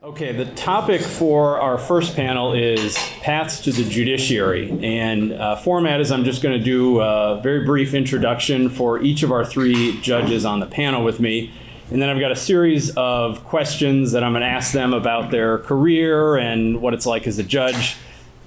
Okay, the topic for our first panel is paths to the judiciary. And format is I'm just going to do a very brief introduction for each of our three judges on the panel with me. And then I've got a series of questions that I'm going to ask them about their career and what it's like as a judge.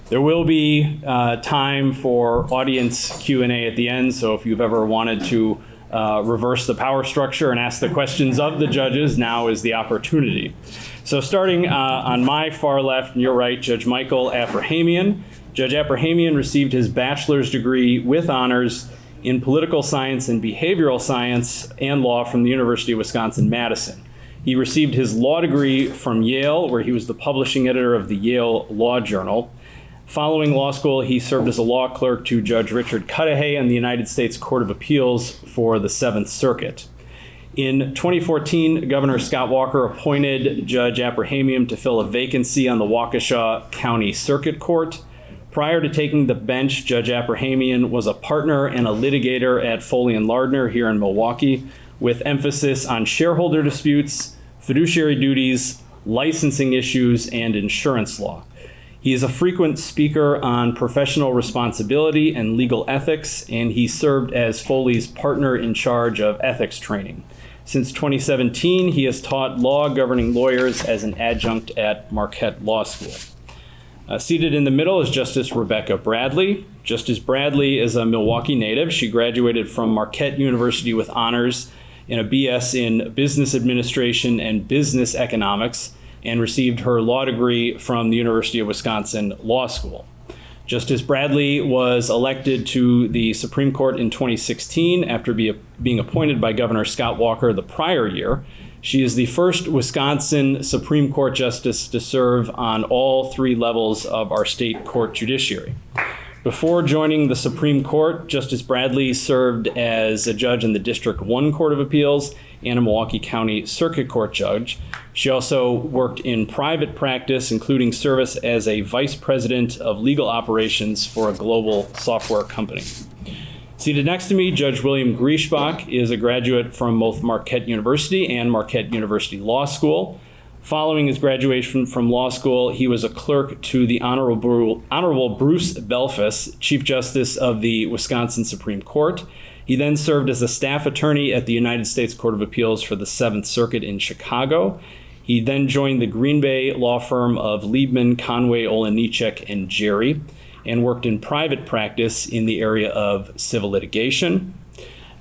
There will be time for audience Q&A at the end, so if you've ever wanted to reverse the power structure and ask the questions of the judges, now is the opportunity. So starting on my far left and your right, Judge Michael Aprahamian. Judge Aprahamian received his bachelor's degree with honors in political science and behavioral science and law from the University of Wisconsin-Madison. He received his law degree from Yale, where he was the publishing editor of the Yale Law Journal. Following law school, he served as a law clerk to Judge Richard Cudahy in the United States Court of Appeals for the Seventh Circuit. In 2014, Governor Scott Walker appointed Judge Aprahamian to fill a vacancy on the Waukesha County Circuit Court. Prior to taking the bench, Judge Aprahamian was a partner and a litigator at Foley & Lardner here in Milwaukee, with emphasis on shareholder disputes, fiduciary duties, licensing issues, and insurance law. He is a frequent speaker on professional responsibility and legal ethics, and he served as Foley's partner in charge of ethics training. Since 2017, he has taught law governing lawyers as an adjunct at Marquette Law School. Seated in the middle is Justice Rebecca Bradley. Justice Bradley is a Milwaukee native. She graduated from Marquette University with honors in a BS in Business Administration and Business Economics, and received her law degree from the University of Wisconsin Law School. Justice Bradley was elected to the Supreme Court in 2016 after being appointed by Governor Scott Walker the prior year. She is the first Wisconsin Supreme Court justice to serve on all three levels of our state court judiciary. Before joining the Supreme Court, Justice Bradley served as a judge in the District 1 Court of Appeals and a Milwaukee County Circuit Court judge. She also worked in private practice, including service as a vice president of legal operations for a global software company. Seated next to me, Judge William Griesbach is a graduate from both Marquette University and Marquette University Law School. Following his graduation from law school, he was a clerk to the Honorable Bruce Belfus, Chief Justice of the Wisconsin Supreme Court. He then served as a staff attorney at the United States Court of Appeals for the Seventh Circuit in Chicago. He then joined the Green Bay law firm of Liebman, Conway, Olenichek, and Jerry, and worked in private practice in the area of civil litigation.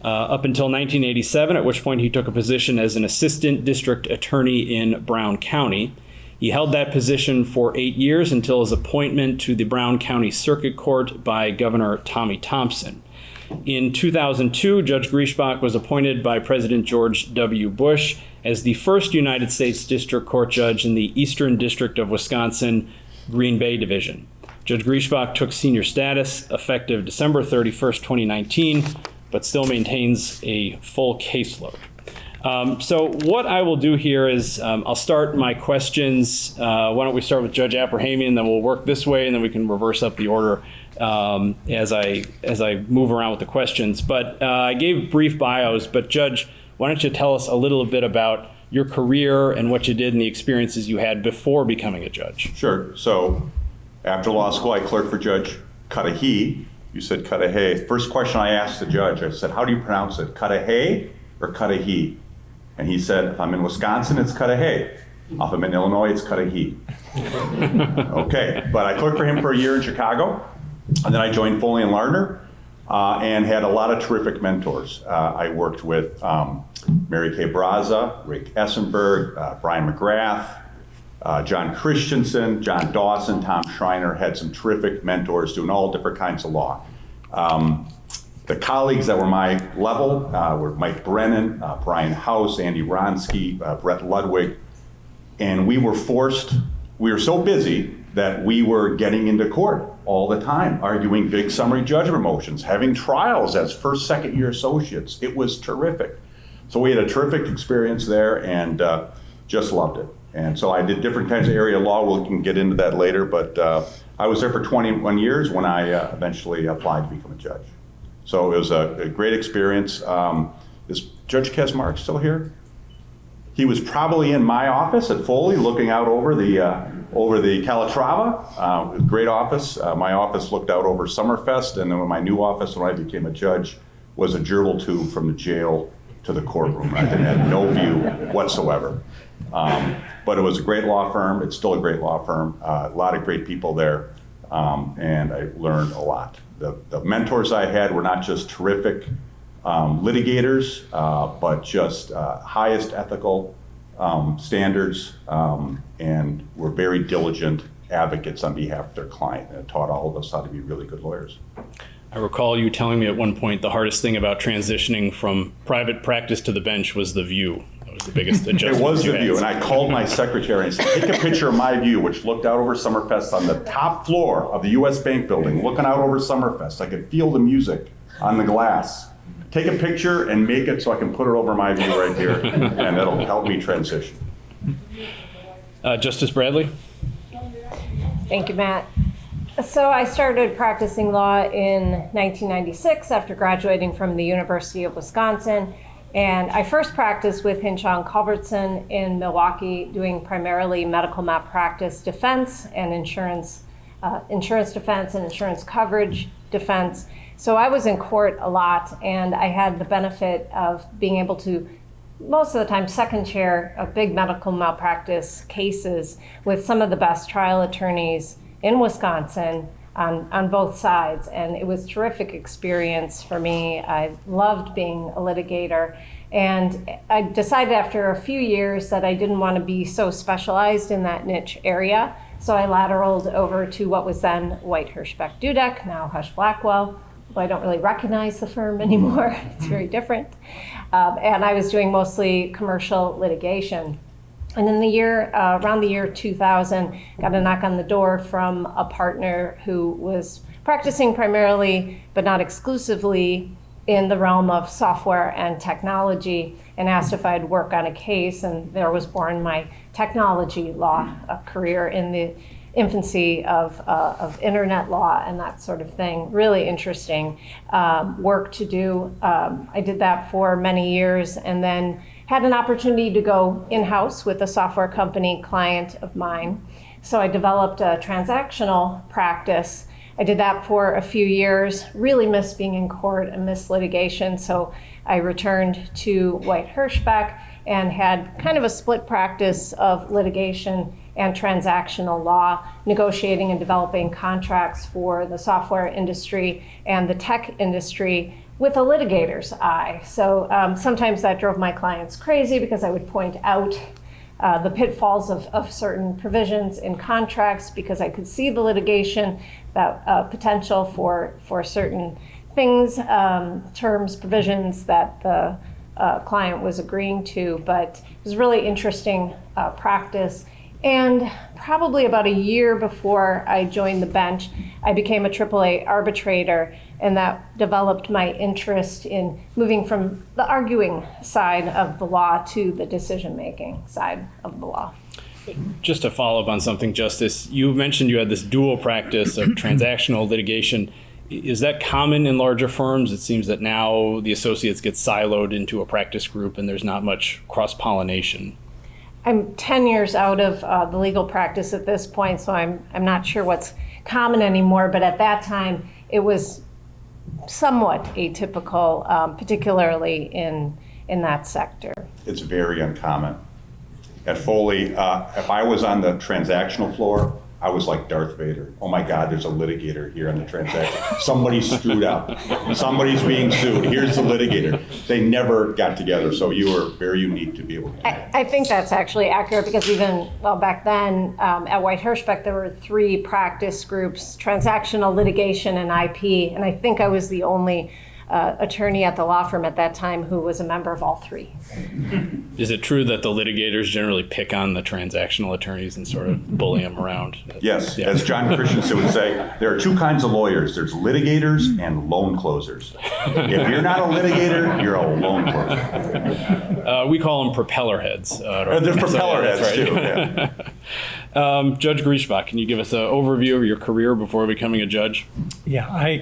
Up until 1987, at which point he took a position as an assistant district attorney in Brown County. He held that position for 8 years until his appointment to the Brown County Circuit Court by Governor Tommy Thompson. In 2002, Judge Griesbach was appointed by President George W. Bush as the first United States District Court judge in the Eastern District of Wisconsin, Green Bay Division. Judge Griesbach took senior status effective December 31st, 2019, but still maintains a full caseload. So what I will do here is I'll start my questions. Why don't we start with Judge Aprahamian, then we'll work this way, and then we can reverse up the order as I move around with the questions. But I gave brief bios, but Judge, why don't you tell us a little bit about your career and what you did and the experiences you had before becoming a judge? Sure. So after law school, I clerked for Judge Cudahy. You said Cudahy. First question I asked the judge, I said, how do you pronounce it? Cudahy or Cudahy? And he said, if I'm in Wisconsin, it's Cudahy. If I'm in Illinois, it's Cudahy. Okay, but I clerked for him for a year in Chicago, and then I joined Foley & Lardner and had a lot of terrific mentors. I worked with Mary Kay Braza, Rick Essenberg, Brian McGrath, John Christensen, John Dawson, Tom Schreiner, had some terrific mentors doing all different kinds of law. The colleagues that were my level were Mike Brennan, Brian House, Andy Ronsky, Brett Ludwig, and we were so busy that we were getting into court all the time, arguing big summary judgment motions, having trials as first, second year associates. It was terrific. So we had a terrific experience there and just loved it. And so I did different kinds of area law. We can get into that later, but I was there for 21 years when I eventually applied to become a judge. So it was a great experience. Is Judge Kesmark still here? He was probably in my office at Foley, looking out over the Calatrava. Great office. My office looked out over Summerfest, and then my new office, when I became a judge, was a gerbil tube from the jail to the courtroom. I had no view whatsoever. But it was a great law firm. It's still a great law firm. A lot of great people there, and I learned a lot. The mentors I had were not just terrific litigators, but just highest ethical standards, and were very diligent advocates on behalf of their client, and it taught all of us how to be really good lawyers. I recall you telling me at one point the hardest thing about transitioning from private practice to the bench was the view. That was the biggest adjustment. It was the view, and I called my secretary and said, take a picture of my view, which looked out over Summerfest on the top floor of the U.S. Bank building, looking out over Summerfest. I could feel the music on the glass. Take a picture and make it so I can put it over my view right here, and it'll help me transition. Justice Bradley? Thank you, Matt. So I started practicing law in 1996 after graduating from the University of Wisconsin. And I first practiced with Hinshaw & Culbertson in Milwaukee, doing primarily medical malpractice defense and insurance defense and insurance coverage defense. So I was in court a lot, and I had the benefit of being able to, most of the time, second chair of big medical malpractice cases with some of the best trial attorneys in Wisconsin on both sides. And it was a terrific experience for me. I loved being a litigator. And I decided after a few years that I didn't want to be so specialized in that niche area. So I lateraled over to what was then White Hirschbeck Dudek, now Hush Blackwell. I don't really recognize the firm anymore. It's very different. And I was doing mostly commercial litigation. And in the year, around the year 2000, got a knock on the door from a partner who was practicing primarily, but not exclusively, in the realm of software and technology, and asked if I'd work on a case. And there was born my technology law career in the infancy of internet law and that sort of thing. Really interesting work to do. I did that for many years, and then had an opportunity to go in-house with a software company client of mine. So I developed a transactional practice. I did that for a few years, really missed being in court and missed litigation. So I returned to White Hirschbeck and had kind of a split practice of litigation and transactional law, negotiating and developing contracts for the software industry and the tech industry with a litigator's eye. So sometimes that drove my clients crazy because I would point out the pitfalls of certain provisions in contracts because I could see the litigation, that potential for certain things, terms, provisions that the client was agreeing to. But it was really interesting practice. And probably about a year before I joined the bench, I became a AAA arbitrator, and that developed my interest in moving from the arguing side of the law to the decision-making side of the law. Just to follow up on something, Justice, you mentioned you had this dual practice of transactional litigation. Is that common in larger firms? It seems that now the associates get siloed into a practice group and there's not much cross-pollination. I'm 10 years out of the legal practice at this point, so I'm not sure what's common anymore, but at that time it was somewhat atypical, particularly in that sector. It's very uncommon. At Foley, if I was on the transactional floor, I was like Darth Vader. Oh my God, there's a litigator here on the transaction. Somebody's screwed up. Somebody's being sued. Here's the litigator. They never got together, so you were very unique to be able to. I think that's actually accurate because even, well, back then at White Hirschbeck, there were 3 practice groups, transactional, litigation, and IP. And I think I was the only attorney at the law firm at that time who was a member of all 3. Is it true that the litigators generally pick on the transactional attorneys and sort of bully them around? Yes, Yeah. as John Christensen would say, there are 2 kinds of lawyers. There's litigators and loan closers. If you're not a litigator, you're a loan closer. We call them propeller heads. There's propeller heads right. too. Yeah. Judge Griesbach, can you give us an overview of your career before becoming a judge? Yeah,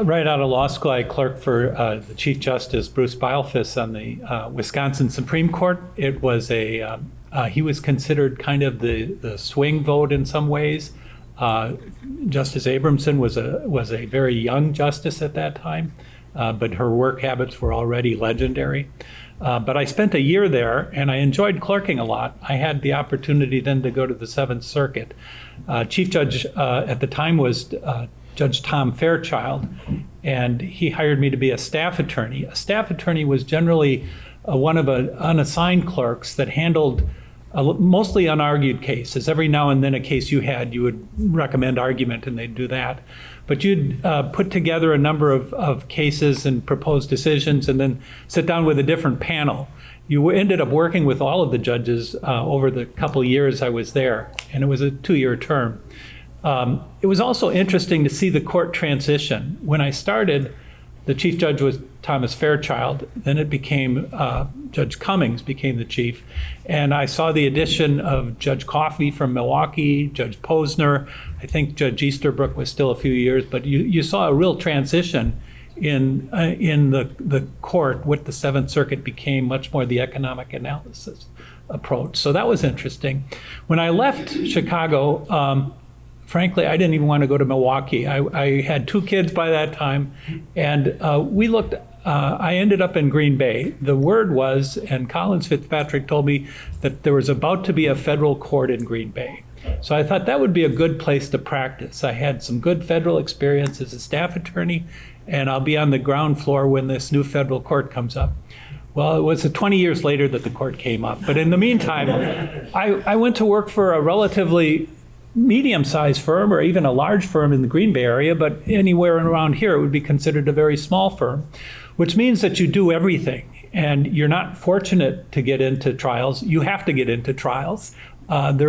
Right out of law school, I clerked for the Chief Justice Bruce Beilfuss on the Wisconsin Supreme Court. It was he was considered kind of the swing vote in some ways. Justice Abramson was a very young justice at that time, but her work habits were already legendary. But I spent a year there, and I enjoyed clerking a lot. I had the opportunity then to go to the Seventh Circuit. Chief Judge at the time was Judge Tom Fairchild, and he hired me to be a staff attorney. A staff attorney was generally one of unassigned clerks that handled mostly unargued cases. Every now and then a case you would recommend argument, and they'd do that. But you'd put together a number of cases and propose decisions and then sit down with a different panel. You ended up working with all of the judges over the couple years I was there, and it was a 2-year term. It was also interesting to see the court transition. When I started, the chief judge was Thomas Fairchild. Then it became Judge Cummings became the chief. And I saw the addition of Judge Coffey from Milwaukee, Judge Posner. I think Judge Easterbrook was still a few years, but you saw a real transition in the court. What the Seventh Circuit became much more the economic analysis approach. So that was interesting. When I left Chicago, frankly, I didn't even want to go to Milwaukee. I had 2 kids by that time, and I ended up in Green Bay. The word was, and Collins Fitzpatrick told me, that there was about to be a federal court in Green Bay. So I thought that would be a good place to practice. I had some good federal experience as a staff attorney, and I'll be on the ground floor when this new federal court comes up. Well, it was 20 years later that the court came up. But in the meantime, I went to work for a relatively medium-sized firm, or even a large firm in the Green Bay area, but anywhere around here it would be considered a very small firm, which means that you do everything, and you're not fortunate to get into trials. You have to get into trials. They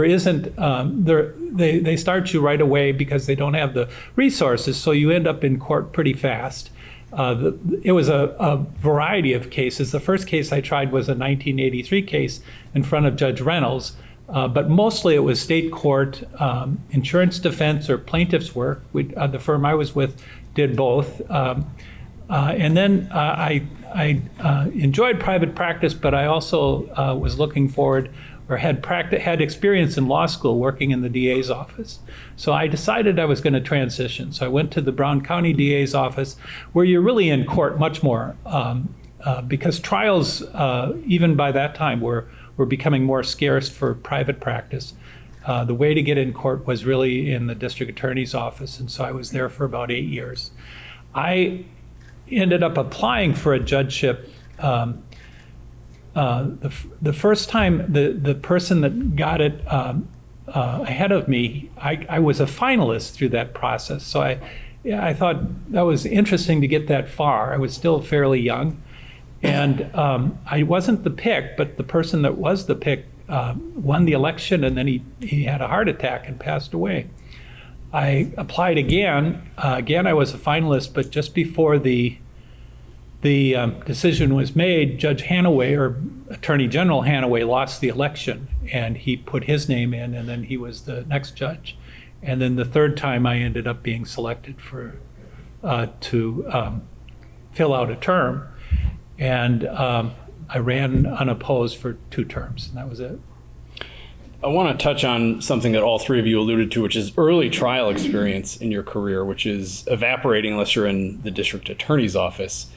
start you right away because they don't have the resources, so you end up in court pretty fast. It was a variety of cases. The first case I tried was a 1983 case in front of Judge Reynolds. But mostly it was state court, insurance defense or plaintiff's work. The firm I was with did both. And then I enjoyed private practice, but I also was looking forward, or had experience in law school working in the DA's office. So I decided I was going to transition. So I went to the Brown County DA's office, where you're really in court much more, because trials, even by that time, were becoming more scarce for private practice. The way to get in court was really in the district attorney's office, and so I was there for about 8 years. I ended up applying for a judgeship. The first time, the person that got it ahead of me, I was a finalist through that process. So I thought that was interesting to get that far. I was still fairly young. And I wasn't the pick, but the person that was the pick won the election, and then he had a heart attack and passed away. I applied again. Again, I was a finalist, but just before the decision was made, Judge Hanaway, or Attorney General Hanaway, lost the election, and he put his name in, and then he was the next judge. And then the third time, I ended up being selected to fill out a term. And I ran unopposed for 2 terms, and that was it. I want to touch on something that all 3 of you alluded to, which is early trial experience in your career, which is evaporating unless you're in the district attorney's office.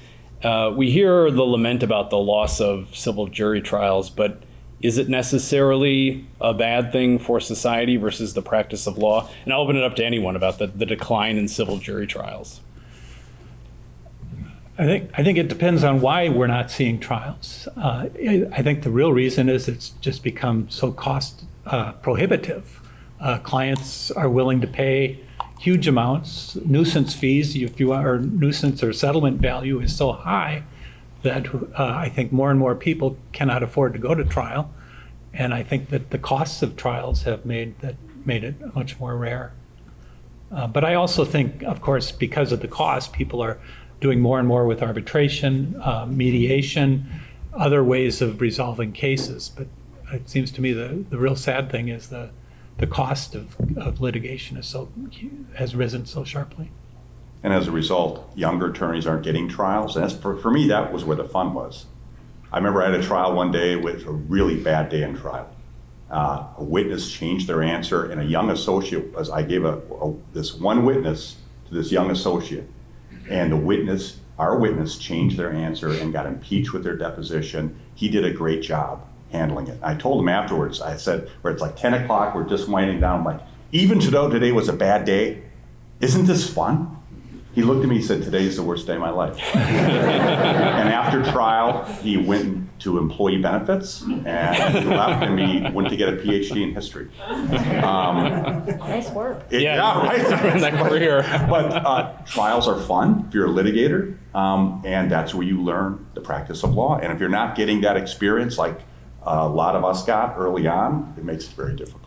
We hear the lament about the loss of civil jury trials, but is it necessarily a bad thing for society versus the practice of law? And I'll open it up to anyone about the decline in civil jury trials. I think it depends on why we're not seeing trials. I think the real reason is it's just become so cost prohibitive. Clients are willing to pay huge amounts. Nuisance fees, or nuisance or settlement value is so high that I think more and more people cannot afford to go to trial. And I think that the costs of trials have made it much more rare. But I also think, of course, because of the cost, people are doing more and more with arbitration, mediation, other ways of resolving cases. But it seems to me the real sad thing is the cost of litigation has risen so sharply. And as a result, younger attorneys aren't getting trials. And that's, for me, that was where the fun was. I remember I had a trial one day. It was a really bad day in trial. A witness changed their answer, and a young associate, I gave this one witness to this young associate, and our witness changed their answer and got impeached with their deposition. He did a great job handling it. I told him afterwards, I said, where it's like 10 o'clock, we're just winding down, I'm like, even though today was a bad day, isn't this fun? He looked at me and said, today's the worst day of my life. And after trial, he went to employee benefits, and he left, and he went to get a PhD in history. Nice work. Right. That career. But trials are fun if you're a litigator, and that's where you learn the practice of law. And if you're not getting that experience like a lot of us got early on, it makes it very difficult.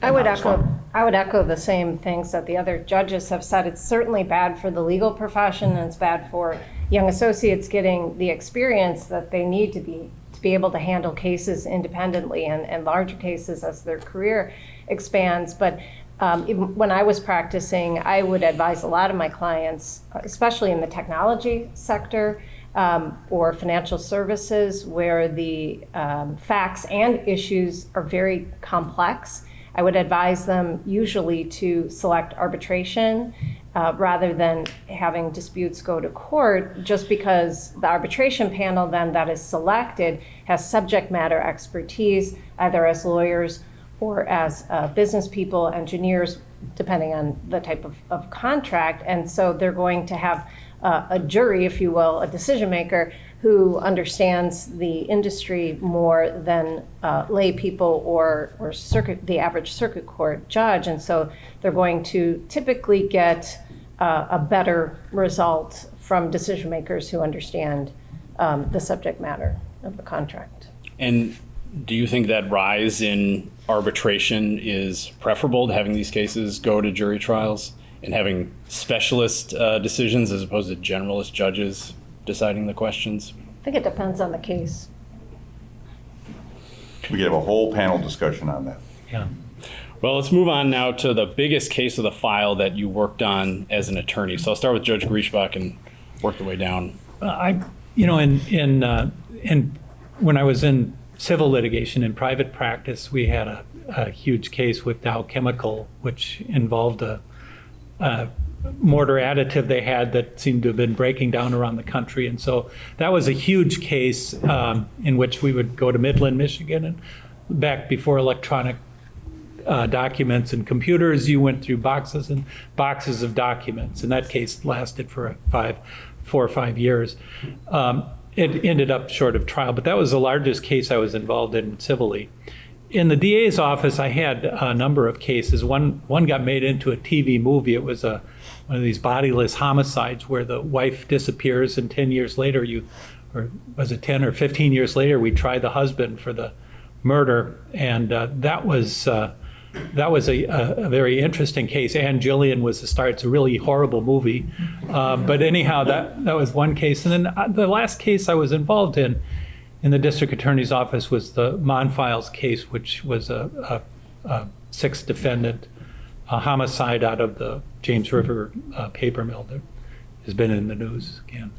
I would echo the same things that the other judges have said. It's certainly bad for the legal profession, and it's bad for young associates getting the experience that they need to be able to handle cases independently and larger cases as their career expands. But even when I was practicing, I would advise a lot of my clients, especially in the technology sector or financial services, where the facts and issues are very complex. I would advise them usually to select arbitration rather than having disputes go to court, just because the arbitration panel then that is selected has subject matter expertise, either as lawyers or as business people, engineers, depending on the type of contract. And so they're going to have a jury, if you will, a decision maker who understands the industry more than lay people or the average circuit court judge. And so they're going to typically get a better result from decision makers who understand the subject matter of the contract. And do you think that rise in arbitration is preferable to having these cases go to jury trials and having specialist decisions as opposed to generalist judges deciding the questions? I think it depends on the case. We could have a whole panel discussion on that. Yeah. Well, let's move on now to the biggest case of the file that you worked on as an attorney. So I'll start with Judge Griesbach and work the way down. When I was in civil litigation in private practice, we had a huge case with Dow Chemical, which involved a mortar additive they had that seemed to have been breaking down around the country. And so that was a huge case in which we would go to Midland, Michigan, and back before electronic documents and computers, you went through boxes and boxes of documents. And that case lasted for 4 or 5 years. It ended up short of trial, but that was the largest case I was involved in civilly. In the DA's office, I had a number of cases. One got made into a TV movie. It was one of these bodiless homicides where the wife disappears, and 10 years later, or was it 10 or 15 years later, we try the husband for the murder. And that was a very interesting case. Ann Gillian was the star. It's a really horrible movie. But anyhow, that was one case. And then the last case I was involved in the district attorney's office was the Monfiles case, which was a 6th defendant homicide out of the James River paper mill that has been in the news again.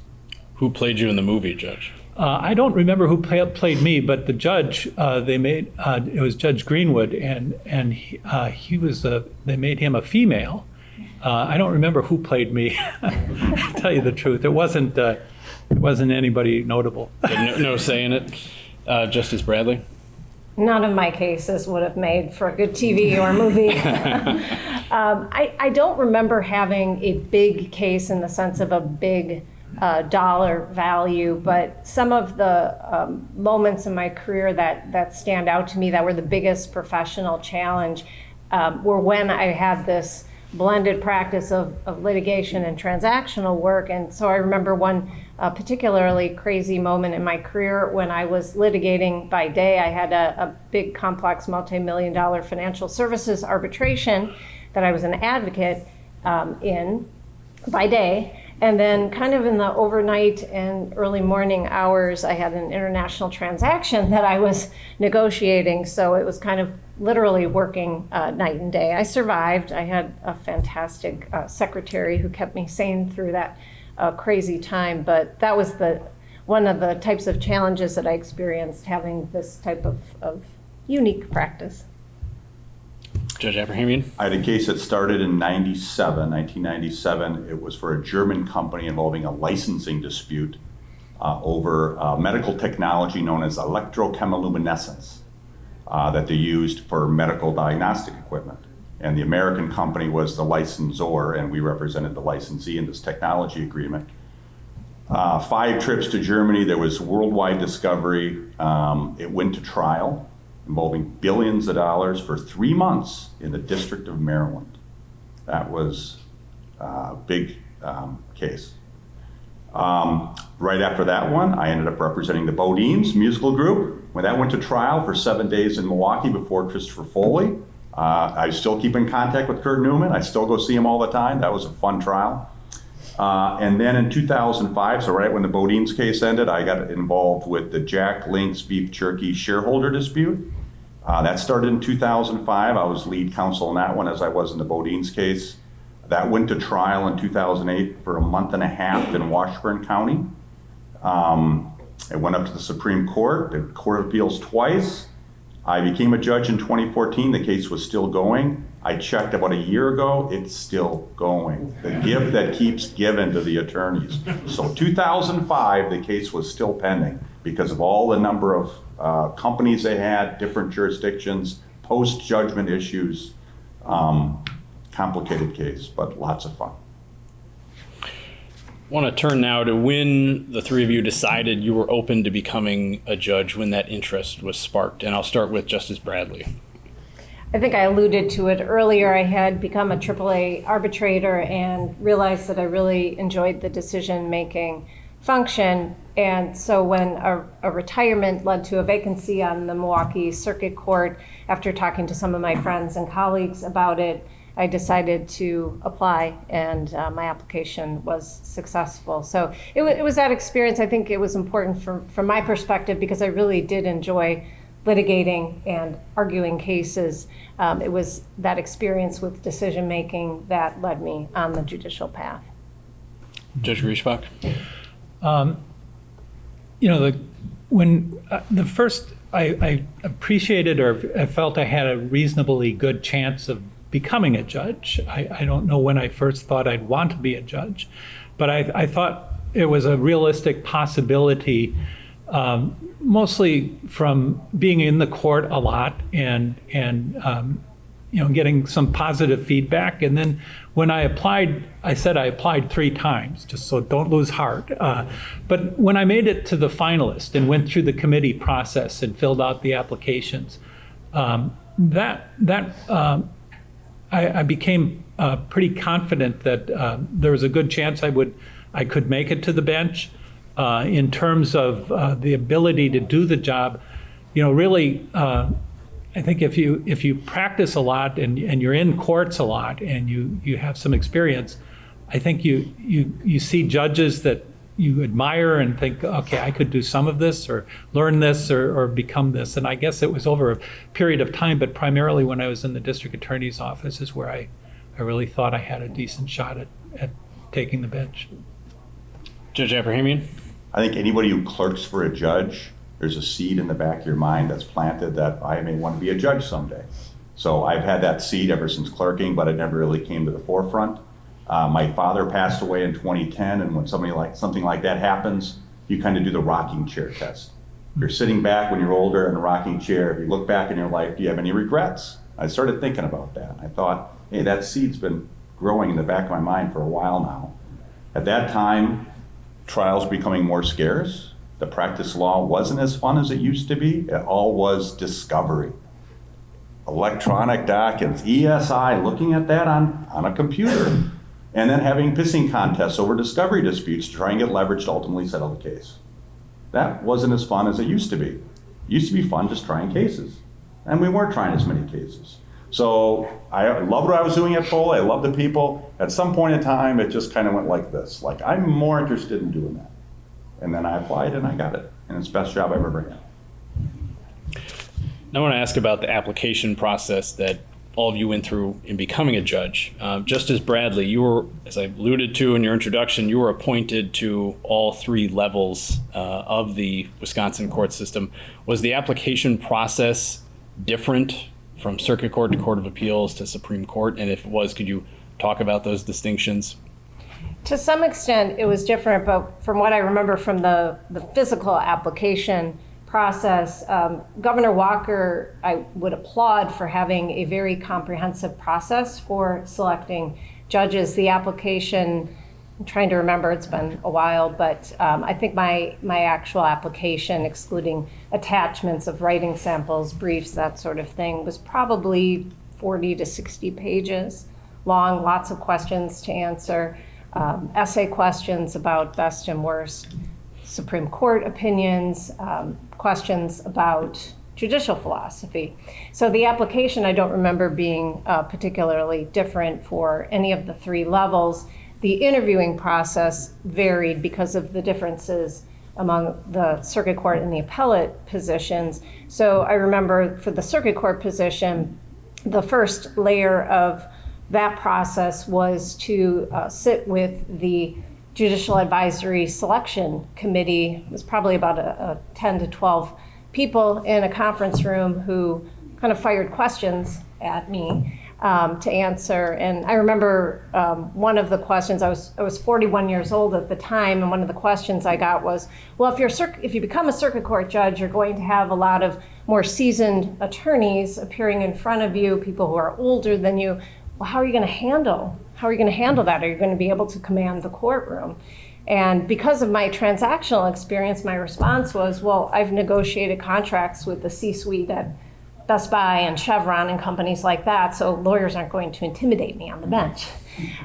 Who played you in the movie, Judge? I don't remember who played me, but the judge it was Judge Greenwood, and he was they made him a female. I don't remember who played me. To tell you the truth, it wasn't anybody notable. No say in it. Justice Bradley? None of my cases would have made for a good TV or movie. I don't remember having a big case in the sense of a big dollar value, but some of the moments in my career that stand out to me that were the biggest professional challenge were when I had this blended practice of litigation and transactional work. And so I remember one particularly crazy moment in my career when I was litigating by day. I had a big, complex, multi-million-dollar financial services arbitration that I was an advocate in by day. And then kind of in the overnight and early morning hours, I had an international transaction that I was negotiating. So it was kind of literally working night and day. I survived. I had a fantastic secretary who kept me sane through that crazy time. But that was one of the types of challenges that I experienced having this type of unique practice. Judge Aprahamian? I had a case that started in 1997. It was for a German company involving a licensing dispute over medical technology known as electrochemiluminescence that they used for medical diagnostic equipment. And the American company was the licensor, and we represented the licensee in this technology agreement. 5 trips to Germany. There was worldwide discovery. It went to trial, involving billions of dollars for 3 months in the District of Maryland. That was a big case. Right after that one, I ended up representing the Bodines musical group. When that went to trial for 7 days in Milwaukee before Christopher Foley. I still keep in contact with Kurt Newman. I still go see him all the time. That was a fun trial. And then in 2005, so right when the Bodines case ended, I got involved with the Jack Link's beef jerky shareholder dispute. That started in 2005. I was lead counsel in that one, as I was in the Bodines case. That went to trial in 2008 for a month and a half in Washburn County. It went up to the Supreme Court, the Court of Appeals twice. I became a judge in 2014. The case was still going. I checked about a year ago, it's still going. The gift that keeps giving to the attorneys. So 2005, the case was still pending because of all the number of companies they had, different jurisdictions, post-judgment issues. Complicated case, but lots of fun. I want to turn now to when the three of you decided you were open to becoming a judge, when that interest was sparked. And I'll start with Justice Bradley. I think I alluded to it earlier. I had become a AAA arbitrator and realized that I really enjoyed the decision-making function. And so when a retirement led to a vacancy on the Milwaukee Circuit Court, after talking to some of my friends and colleagues about it, I decided to apply, and my application was successful. So it was that experience. I think it was important from my perspective because I really did enjoy litigating and arguing cases. It was that experience with decision making that led me on the judicial path. Judge Griesbach? I appreciated, or I felt I had a reasonably good chance of becoming a judge. I don't know when I first thought I'd want to be a judge, but I thought it was a realistic possibility, mostly from being in the court a lot and getting some positive feedback. And then when I applied, I said I applied 3 times, just so don't lose heart. But when I made it to the finalist and went through the committee process and filled out the applications, I became pretty confident that there was a good chance I could make it to the bench. In terms of the ability to do the job, really, I think if you practice a lot and you're in courts a lot and you have some experience, I think you see judges that you admire and think, okay, I could do some of this or learn this or become this. And I guess it was over a period of time, but primarily when I was in the district attorney's office is where I really thought I had a decent shot at taking the bench. Judge Aprahamian? I think anybody who clerks for a judge, there's a seed in the back of your mind that's planted that I may want to be a judge someday. So I've had that seed ever since clerking, but it never really came to the forefront. My father passed away in 2010, and when something like that happens, you kind of do the rocking chair test. You're sitting back when you're older in a rocking chair. If you look back in your life, do you have any regrets? I started thinking about that. I thought, hey, that seed's been growing in the back of my mind for a while now. At that time, trials becoming more scarce. The practice law wasn't as fun as it used to be. It all was discovery. Electronic documents, ESI, looking at that on a computer. And then having pissing contests over discovery disputes to try and get leverage to ultimately settle the case. That wasn't as fun as it used to be. It used to be fun just trying cases. And we weren't trying as many cases. So I loved what I was doing at Foley. I loved the people. At some point in time, it just kind of went like this. Like, I'm more interested in doing that. And then I applied and I got it. And it's the best job I've ever had. I want to ask about the application process that all of you went through in becoming a judge. Justice Bradley, you were, as I alluded to in your introduction, you were appointed to all three levels of the Wisconsin court system. Was the application process different from Circuit Court to Court of Appeals to Supreme Court? And if it was, could you talk about those distinctions? To some extent, it was different, but from what I remember from the physical application process, Governor Walker, I would applaud for having a very comprehensive process for selecting judges. The application, I'm trying to remember, it's been a while, but I think my actual application, excluding attachments of writing samples, briefs, that sort of thing, was probably 40 to 60 pages long, lots of questions to answer, essay questions about best and worst Supreme Court opinions, questions about judicial philosophy. So the application, I don't remember being particularly different for any of the three levels. The interviewing process varied because of the differences among the circuit court and the appellate positions. So I remember for the circuit court position, the first layer of that process was to sit with the Judicial Advisory Selection Committee. It was probably about a 10 to 12 people in a conference room who kind of fired questions at me to answer. And I remember one of the questions, I was 41 years old at the time, and one of the questions I got was, well, if you become a circuit court judge, you're going to have a lot of more seasoned attorneys appearing in front of you, people who are older than you. Well, how are you going to handle that? Are you going to be able to command the courtroom? And because of my transactional experience, my response was, well, I've negotiated contracts with the C-suite at Best Buy and Chevron and companies like that, so lawyers aren't going to intimidate me on the bench.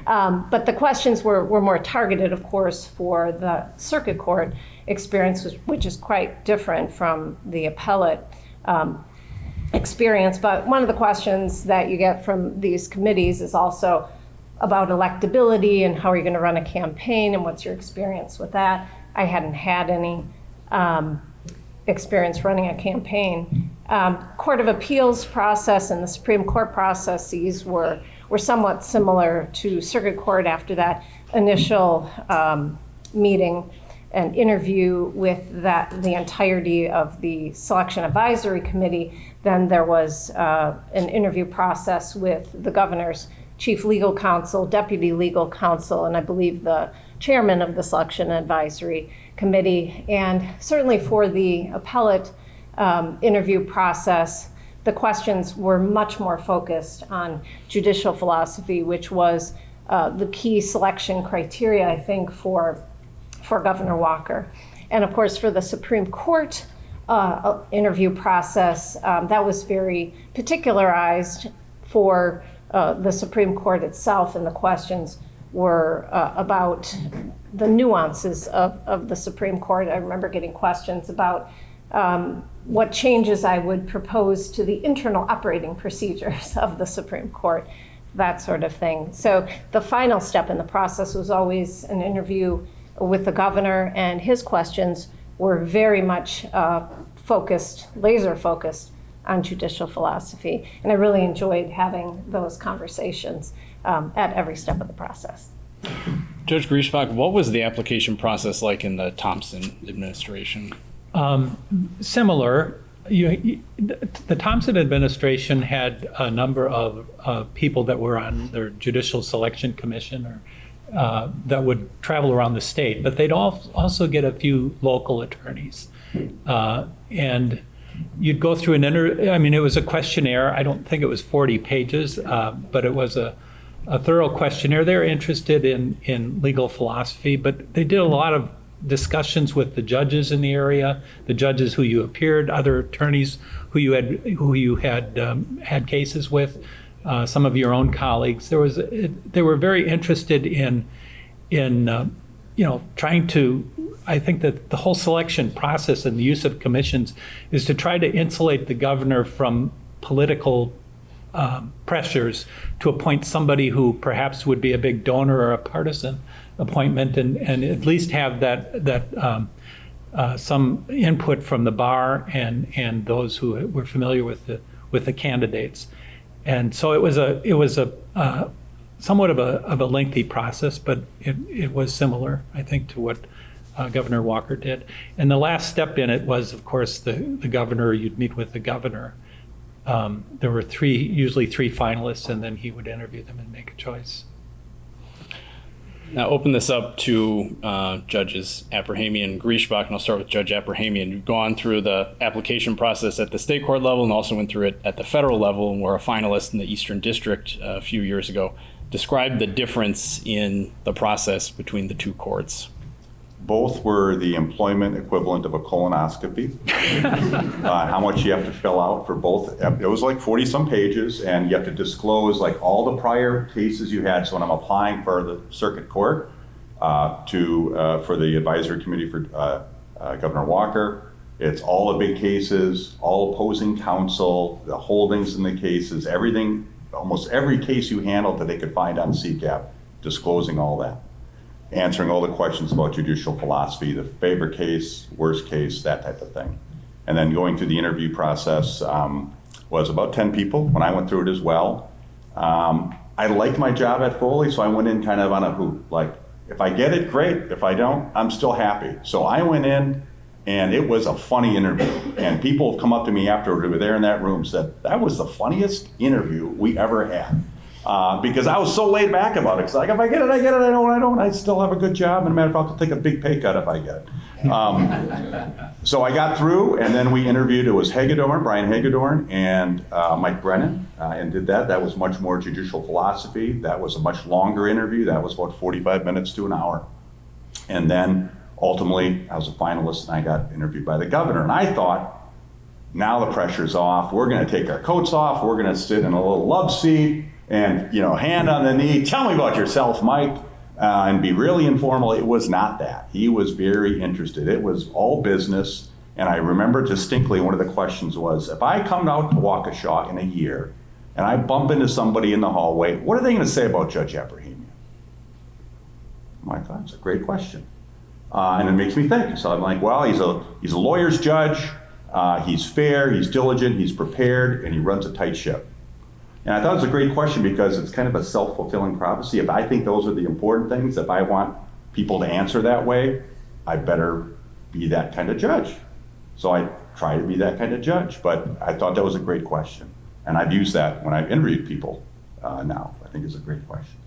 But the questions were more targeted, of course, for the circuit court experience, which is quite different from the appellate experience. But one of the questions that you get from these committees is also about electability and how are you going to run a campaign and what's your experience with that. I hadn't had any experience running a campaign. Court of Appeals process and the Supreme Court processes were somewhat similar to circuit court after that initial meeting and interview with the entirety of the Selection Advisory Committee. Then there was an interview process with the governor's chief legal counsel, deputy legal counsel, and I believe the chairman of the Selection Advisory Committee. And certainly for the appellate interview process, the questions were much more focused on judicial philosophy, which was the key selection criteria, I think, for Governor Walker. And of course, for the Supreme Court interview process, that was very particularized for the Supreme Court itself, and the questions were about the nuances of the Supreme Court. I remember getting questions about what changes I would propose to the internal operating procedures of the Supreme Court, that sort of thing. So the final step in the process was always an interview with the governor, and his questions were very much laser focused on judicial philosophy. And I really enjoyed having those conversations at every step of the process. Judge Griesbach, what was the application process like in the Thompson administration? Similar. The Thompson administration had a number of people that were on their Judicial Selection Commission or that would travel around the state, but they'd also get a few local attorneys. And you'd go through it was a questionnaire. I don't think it was 40 pages, but it was a thorough questionnaire. They're interested in legal philosophy, but they did a lot of discussions with the judges in the area, the judges who you appeared, other attorneys who you had cases with, some of your own colleagues. They were very interested in trying to. I think that the whole selection process and the use of commissions is to try to insulate the governor from political pressures to appoint somebody who perhaps would be a big donor or a partisan appointment, and at least have that some input from the bar and those who were familiar with the candidates. And so it was a somewhat of a lengthy process, but it was similar, I think, to what Governor Walker did. And the last step in it was, of course, the governor. You'd meet with the governor. There were usually three finalists, and then he would interview them and make a choice. Now open this up to Judges Aprahamian and Griesbach, and I'll start with Judge Aprahamian. You've gone through the application process at the state court level and also went through it at the federal level, and were a finalist in the Eastern District a few years ago. Describe the difference in the process between the two courts. Both were the employment equivalent of a colonoscopy. How much you have to fill out for both. It was like 40 some pages, and you have to disclose like all the prior cases you had. So when I'm applying for the circuit court for the advisory committee for Governor Walker, it's all the big cases, all opposing counsel, the holdings in the cases, everything, almost every case you handled that they could find on CCAP, disclosing all that. Answering all the questions about judicial philosophy, the favorite case, worst case, that type of thing. And then going through the interview process was about 10 people when I went through it as well. I liked my job at Foley, so I went in kind of on a hoop. Like, if I get it, great. If I don't, I'm still happy. So I went in, and it was a funny interview. And people have come up to me afterward who were there in that room, said, that was the funniest interview we ever had. Because I was so laid back about it. Because like, if I get it, I get it. I don't. I still have a good job. And a matter of fact, I'll take a big pay cut if I get it. So I got through, and then we interviewed. It was Brian Hagedorn, and Mike Brennan, and did that. That was much more judicial philosophy. That was a much longer interview. That was about 45 minutes to an hour. And then ultimately, I was a finalist, and I got interviewed by the governor. And I thought, now the pressure's off. We're going to take our coats off. We're going to sit in a little love seat. And, hand on the knee, tell me about yourself, Mike, and be really informal. It was not that. He was very interested. It was all business. And I remember distinctly one of the questions was, if I come out to Waukesha in a year and I bump into somebody in the hallway, what are they going to say about Judge Aprahamian? I'm like, oh, that's a great question. And it makes me think. So I'm like, well, he's a lawyer's judge. He's fair, he's diligent, he's prepared, and he runs a tight ship. And I thought it was a great question because it's kind of a self-fulfilling prophecy. If I think those are the important things, if I want people to answer that way, I better be that kind of judge. So I try to be that kind of judge, but I thought that was a great question. And I've used that when I've interviewed people now. I think it's a great question.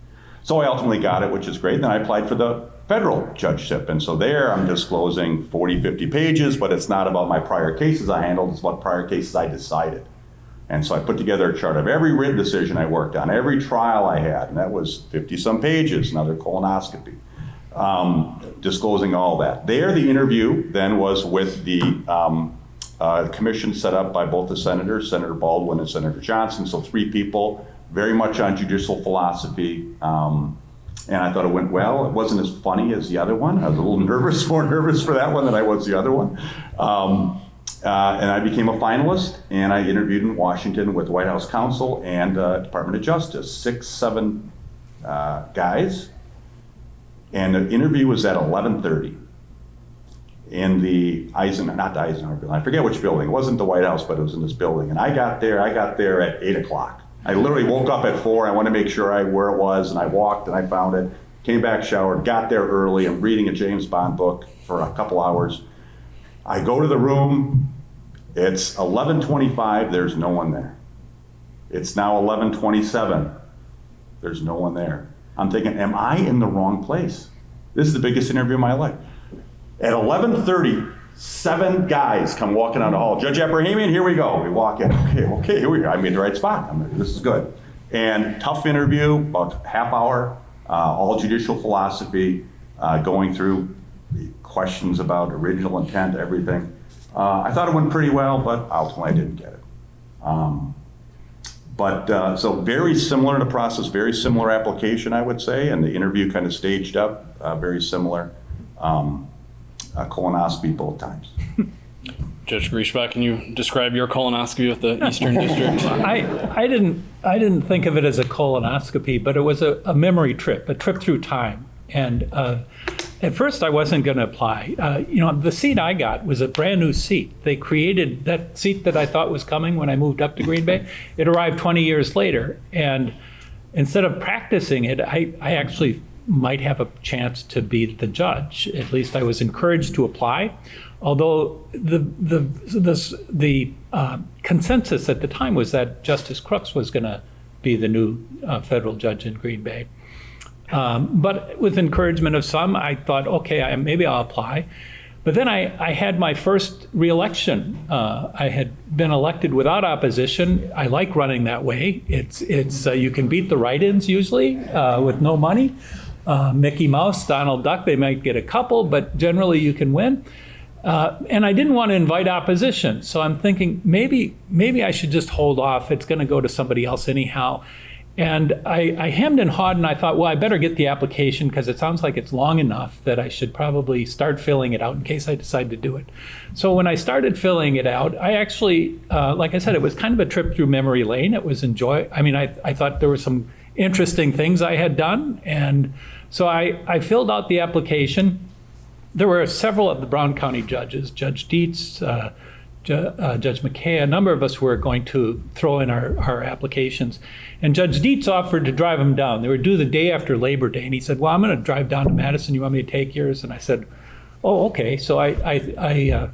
So I ultimately got it, which is great. Then I applied for the federal judgeship. And so there I'm disclosing 40, 50 pages, but it's not about my prior cases I handled, it's about prior cases I decided. And so I put together a chart of every written decision I worked on, every trial I had, and that was 50 some pages, another colonoscopy, disclosing all that. There, the interview then was with the commission set up by both the senators, Senator Baldwin and Senator Johnson, so 3 people, very much on judicial philosophy. And I thought it went well. It wasn't as funny as the other one. I was a little nervous, more nervous for that one than I was the other one. And I became a finalist, and I interviewed in Washington with White House counsel and Department of Justice, 6, 7 guys. And the interview was at 11:30 in the not the Eisenhower building, I forget which building. It wasn't the White House, but it was in this building. And I got there at 8 o'clock. I literally woke up at 4, I wanted to make sure where it was, and I walked and I found it, came back, showered, got there early. I'm reading a James Bond book for a couple hours. I go to the room, it's 11:25, there's no one there. It's now 11:27, there's no one there. I'm thinking, am I in the wrong place? This is the biggest interview of my life. At 11:30, 7 guys come walking down the hall. Judge Aprahamian, here we go. We walk in, okay, here we go. I'm in the right spot. This is good. And tough interview, about half hour, all judicial philosophy, going through questions about original intent, everything. I thought it went pretty well, but ultimately I didn't get it. So very similar to the process, very similar application, I would say, and the interview kind of staged up, very similar. Colonoscopy both times. Judge Griesbach, can you describe your colonoscopy with the Eastern District? I didn't think of it as a colonoscopy, but it was a memory trip, a trip through time. And at first I wasn't going to apply. The seat I got was a brand new seat. They created that seat that I thought was coming when I moved up to Green Bay. It arrived 20 years later. And instead of practicing it, I actually might have a chance to be the judge. At least I was encouraged to apply. Although the consensus at the time was that Justice Crooks was going to be the new federal judge in Green Bay. But with encouragement of some, I thought, okay, maybe I'll apply. But then I had my first reelection. I had been elected without opposition. I like running that way. It's you can beat the write-ins usually with no money. Mickey Mouse, Donald Duck, they might get a couple, but generally you can win. And I didn't want to invite opposition. So I'm thinking maybe I should just hold off. It's going to go to somebody else anyhow. And I hemmed and hawed, and I thought, well, I better get the application because it sounds like it's long enough that I should probably start filling it out in case I decide to do it. So when I started filling it out, I actually, like I said, it was kind of a trip through memory lane. It was I thought there were some interesting things I had done. And so I filled out the application. There were several of the Brown County judges, Judge Dietz, Judge McKay, a number of us were going to throw in our applications. And Judge Dietz offered to drive them down. They were due the day after Labor Day. And he said, well, I'm going to drive down to Madison. You want me to take yours? And I said, oh, okay. So I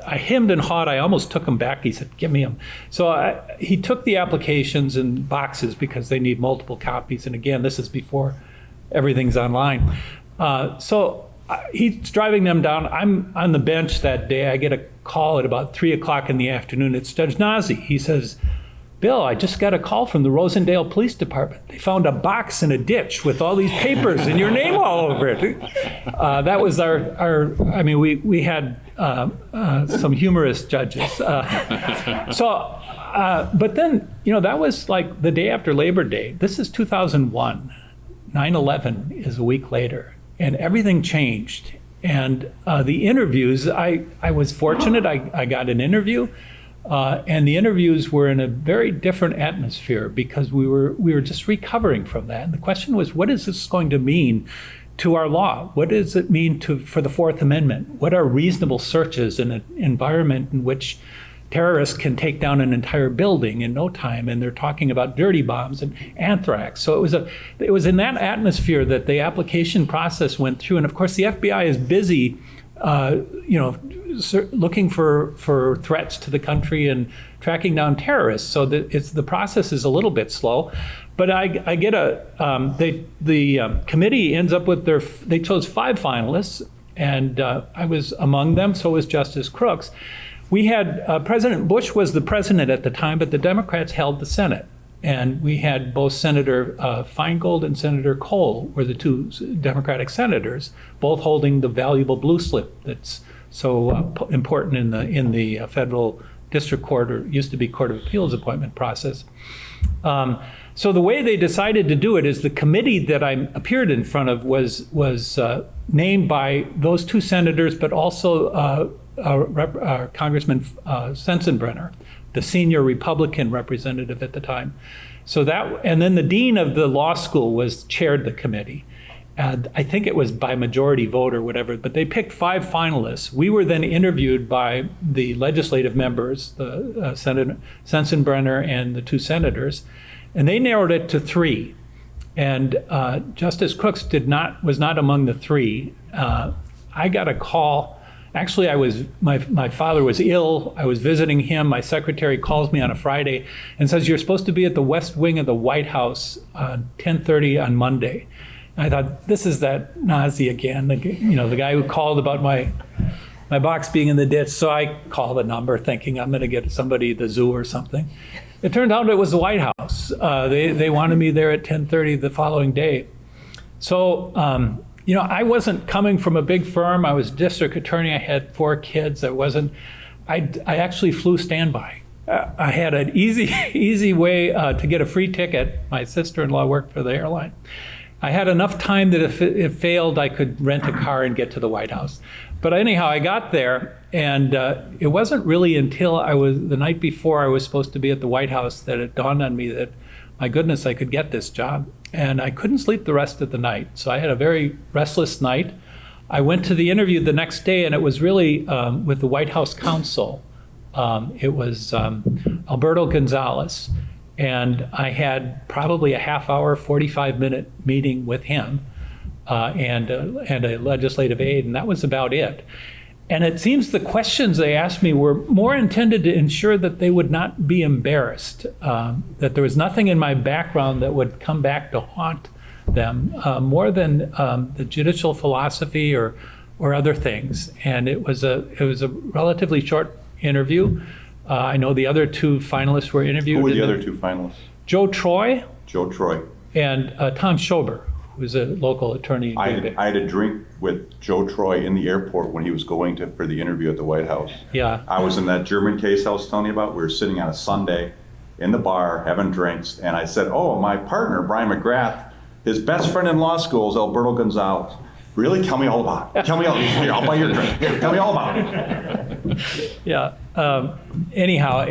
hemmed and hawed. I almost took them back. He said, give me them. So he took the applications in boxes because they need multiple copies. And again, this is before everything's online. He's driving them down. I'm on the bench that day. I get a call at about 3 o'clock in the afternoon. It's Judge Nazi. He says, Bill, I just got a call from the Rosendale Police Department. They found a box in a ditch with all these papers and your name all over it. That was we had some humorous judges. But then, that was like the day after Labor Day. This is 2001. 9/11 is a week later. And everything changed. And the interviews, I was fortunate. I got an interview. And the interviews were in a very different atmosphere because we were just recovering from that. And the question was, what is this going to mean to our law? What does it mean for the Fourth Amendment? What are reasonable searches in an environment in which terrorists can take down an entire building in no time, and they're talking about dirty bombs and anthrax. So it was in that atmosphere that the application process went through. And of course, the FBI is busy, looking for threats to the country and tracking down terrorists. So the process is a little bit slow. But I get the committee ends up with they chose 5 finalists, and I was among them. So was Justice Crooks. We had President Bush was the president at the time, but the Democrats held the Senate. And we had both Senator Feingold and Senator Cole were the 2 Democratic senators, both holding the valuable blue slip that's so important in the federal district court, or used to be Court of Appeals appointment process. So the way they decided to do it is the committee that I appeared in front of was named by those 2 senators, but also Congressman Sensenbrenner, the senior Republican representative at the time. And then the dean of the law school chaired the committee. And I think it was by majority vote or whatever, but they picked 5 finalists. We were then interviewed by the legislative members, the Senator Sensenbrenner and the 2 senators, and they narrowed it to 3. And Justice Crooks was not among the 3. I got a call. Actually, my father was ill. I was visiting him. My secretary calls me on a Friday and says, you're supposed to be at the West Wing of the White House 10:30 on Monday. And I thought, this is that Nazi again, the guy who called about my box being in the ditch. So I called the number thinking I'm going to get somebody at the zoo or something. It turned out it was the White House. They wanted me there at 10:30 the following day. So, I wasn't coming from a big firm. I was district attorney. I had 4 kids. I actually flew standby. I had an easy way to get a free ticket. My sister-in-law worked for the airline. I had enough time that if it failed, I could rent a car and get to the White House. But anyhow, I got there, and it wasn't really until the night before I was supposed to be at the White House that it dawned on me that, my goodness, I could get this job. And I couldn't sleep the rest of the night. So I had a very restless night. I went to the interview the next day, and it was really with the White House counsel. It was Alberto Gonzalez. And I had probably a half-hour, 45-minute meeting with him and a legislative aide, and that was about it. And it seems the questions they asked me were more intended to ensure that they would not be embarrassed, that there was nothing in my background that would come back to haunt them, more than the judicial philosophy or other things. And it was a relatively short interview. I know the other two finalists were interviewed. Who were the other two finalists? Joe Troy. Joe Troy. And Tom Schober, who's a local attorney. I had a drink with Joe Troy in the airport when he was going for the interview at the White House. Yeah. I was in that German case I was telling you about. We were sitting on a Sunday in the bar having drinks, and I said, "Oh, my partner, Brian McGrath, his best friend in law school is Alberto Gonzalez. Really? Tell me all about it. Tell me all. Here, I'll buy your drink. Here, tell me all about it." Yeah. Anyhow,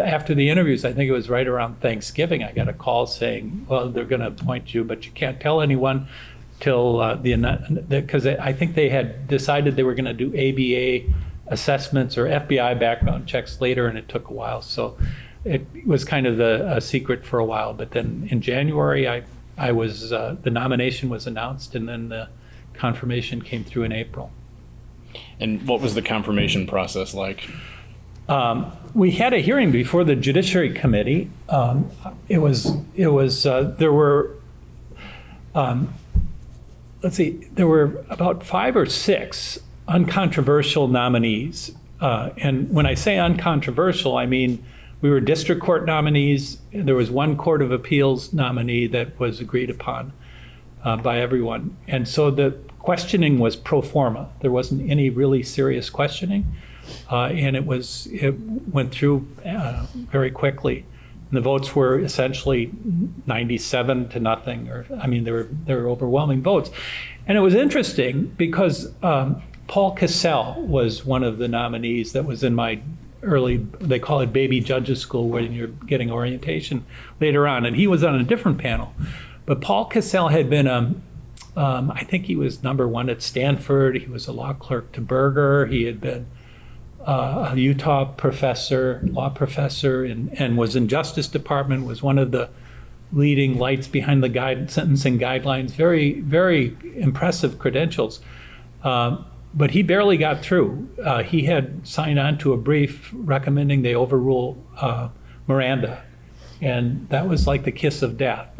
after the interviews, I think it was right around Thanksgiving, I got a call saying, well, they're going to appoint you, but you can't tell anyone till because I think they had decided they were going to do ABA assessments or FBI background checks later, and it took a while. So it was kind of a secret for a while. But then in January, I was the nomination was announced, and then the confirmation came through in April. And what was the confirmation process like? We had a hearing before the Judiciary Committee. There were about 5 or 6 uncontroversial nominees. And when I say uncontroversial, I mean we were district court nominees. There was one Court of Appeals nominee that was agreed upon by everyone. And so the questioning was pro forma. There wasn't any really serious questioning. And it went through very quickly. And the votes were essentially 97 to nothing, they were overwhelming votes. And it was interesting because Paul Cassell was one of the nominees that was in my early, they call it baby judges school, when you're getting orientation later on, and he was on a different panel. But Paul Cassell had been I think he was number 1 at Stanford. He was a law clerk to Berger. He had been a Utah law professor, and was in Justice Department, was one of the leading lights behind the sentencing guidelines. Very, very impressive credentials. But he barely got through. He had signed on to a brief recommending they overrule Miranda. And that was like the kiss of death.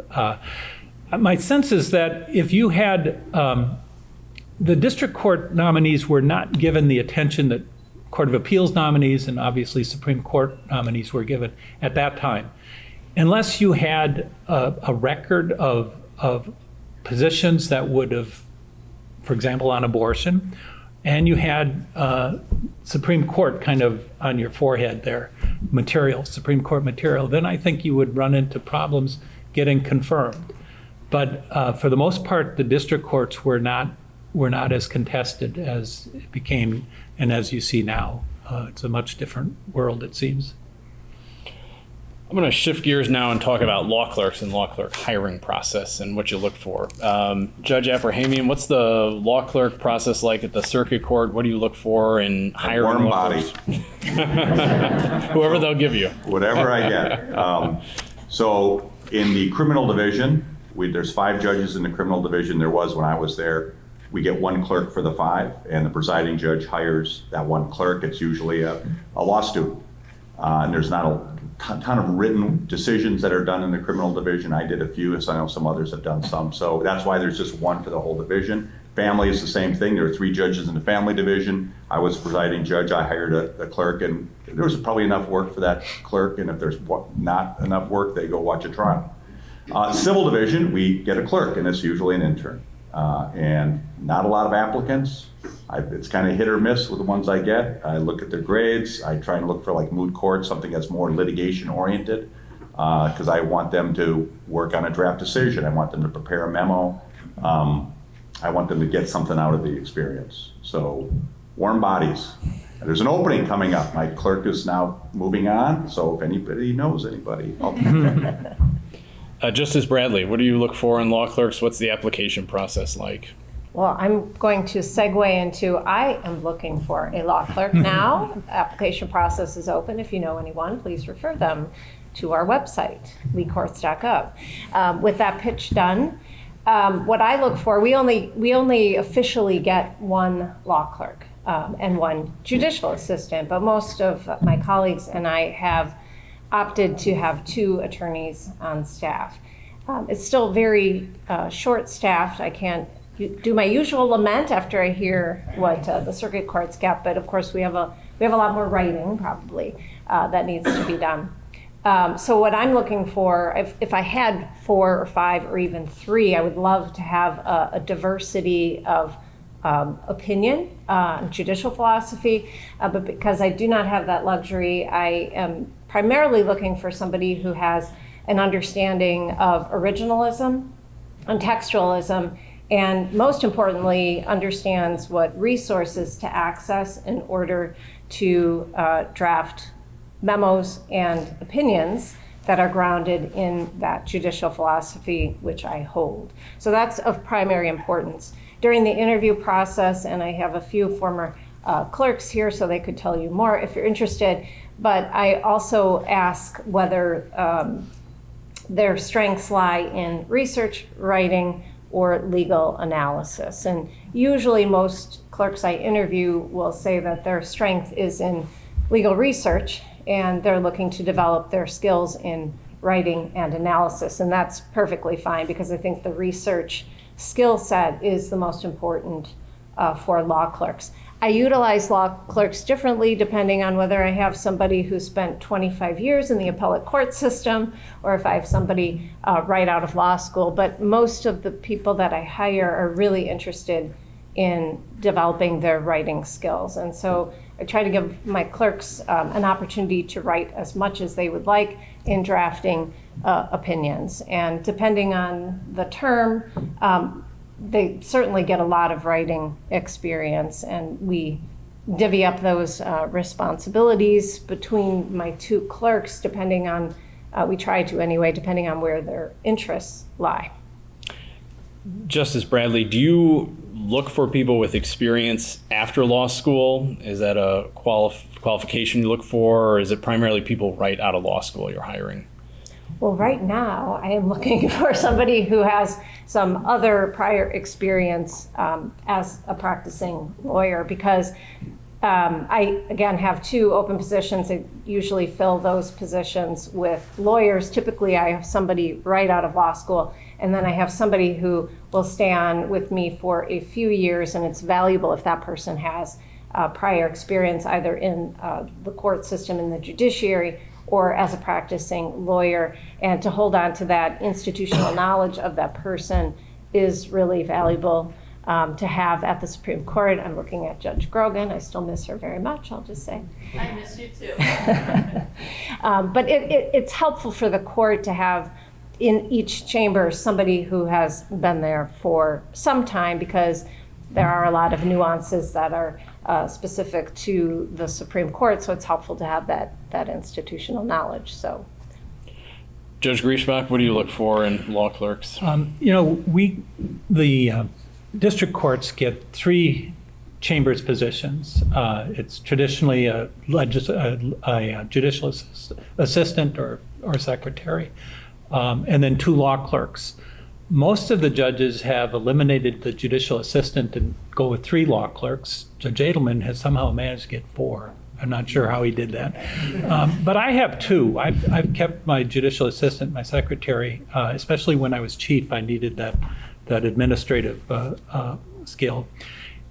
My sense is that if you had, the district court nominees were not given the attention that Court of Appeals nominees and obviously Supreme Court nominees were given at that time. Unless you had a record of positions that would have, for example, on abortion, and you had Supreme Court kind of on your forehead there, Supreme Court material, then I think you would run into problems getting confirmed. But for the most part, the district courts were not as contested as it became, and as you see now. It's a much different world, it seems. I'm going to shift gears now and talk about law clerks and law clerk hiring process and what you look for. Judge Aprahamian, what's the law clerk process like at the circuit court? What do you look for in hiring law clerks? Whoever they'll give you. Whatever I get. So in the criminal division, there's 5 judges in the criminal division. There was when I was there. We get 1 clerk for the 5, and the presiding judge hires that 1 clerk. It's usually a law student. And there's not a ton of written decisions that are done in the criminal division. I did a few, so I know some others have done some. So that's why there's just 1 for the whole division. Family is the same thing. There are 3 judges in the family division. I was presiding judge. I hired a clerk, and there was probably enough work for that clerk. And if there's not enough work, they go watch a trial. Civil division, we get a clerk, and it's usually an intern. And not a lot of applicants. It's kind of hit or miss with the ones I get. I look at their grades. I try and look for like moot court, something that's more litigation oriented, because I want them to work on a draft decision. I want them to prepare a memo. I want them to get something out of the experience. So warm bodies. And there's an opening coming up. My clerk is now moving on, so if anybody knows anybody, Justice Bradley, what do you look for in law clerks? What's the application process like? Well, I'm going to segue into I am looking for a law clerk now. Application process is open. If you know anyone, please refer them to our website, leacourts.gov. With that pitch done, what I look for, we only officially get one law clerk and one judicial assistant, but most of my colleagues and I have opted to have 2 attorneys on staff. It's still very short-staffed. I can't do my usual lament after I hear what the circuit courts get, but of course we have a lot more writing probably that needs to be done. So what I'm looking for, if I had 4 or 5 or even 3, I would love to have a diversity of opinion, judicial philosophy, but because I do not have that luxury, I am primarily looking for somebody who has an understanding of originalism and textualism, and most importantly, understands what resources to access in order to draft memos and opinions that are grounded in that judicial philosophy which I hold. So that's of primary importance. During the interview process, and I have a few former clerks here so they could tell you more if you're interested, but I also ask whether their strengths lie in research writing or legal analysis. And usually most clerks I interview will say that their strength is in legal research and they're looking to develop their skills in writing and analysis. And that's perfectly fine because I think the research skill set is the most important for law clerks. I utilize law clerks differently depending on whether I have somebody who spent 25 years in the appellate court system or if I have somebody right out of law school. But most of the people that I hire are really interested in developing their writing skills. And so I try to give my clerks an opportunity to write as much as they would like in drafting opinions. And depending on the term, they certainly get a lot of writing experience, and we divvy up those responsibilities between my 2 clerks depending on, we try to anyway, depending on where their interests lie. Justice Bradley, do you look for people with experience after law school? Is that a qualification you look for, or is it primarily people right out of law school you're hiring? Well, right now, I am looking for somebody who has some other prior experience as a practicing lawyer because I, again, have 2 open positions. I usually fill those positions with lawyers. Typically, I have somebody right out of law school, and then I have somebody who will stay on with me for a few years, and it's valuable if that person has prior experience either in the court system, in the judiciary, or as a practicing lawyer, and to hold on to that institutional knowledge of that person is really valuable to have at the Supreme Court. I'm looking at Judge Grogan. I still miss her very much, I'll just say. I miss you too. But it's helpful for the court to have in each chamber somebody who has been there for some time because there are a lot of nuances that are specific to the Supreme Court, so it's helpful to have that institutional knowledge. So, Judge Griesbach, what do you look for in law clerks? The district courts get 3 chambers positions. It's traditionally a judicial assistant or secretary, and then 2 law clerks. Most of the judges have eliminated the judicial assistant and go with 3 law clerks. Judge Edelman has somehow managed to get 4. I'm not sure how he did that. But I have 2. I've kept my judicial assistant, my secretary, especially when I was chief, I needed that administrative skill.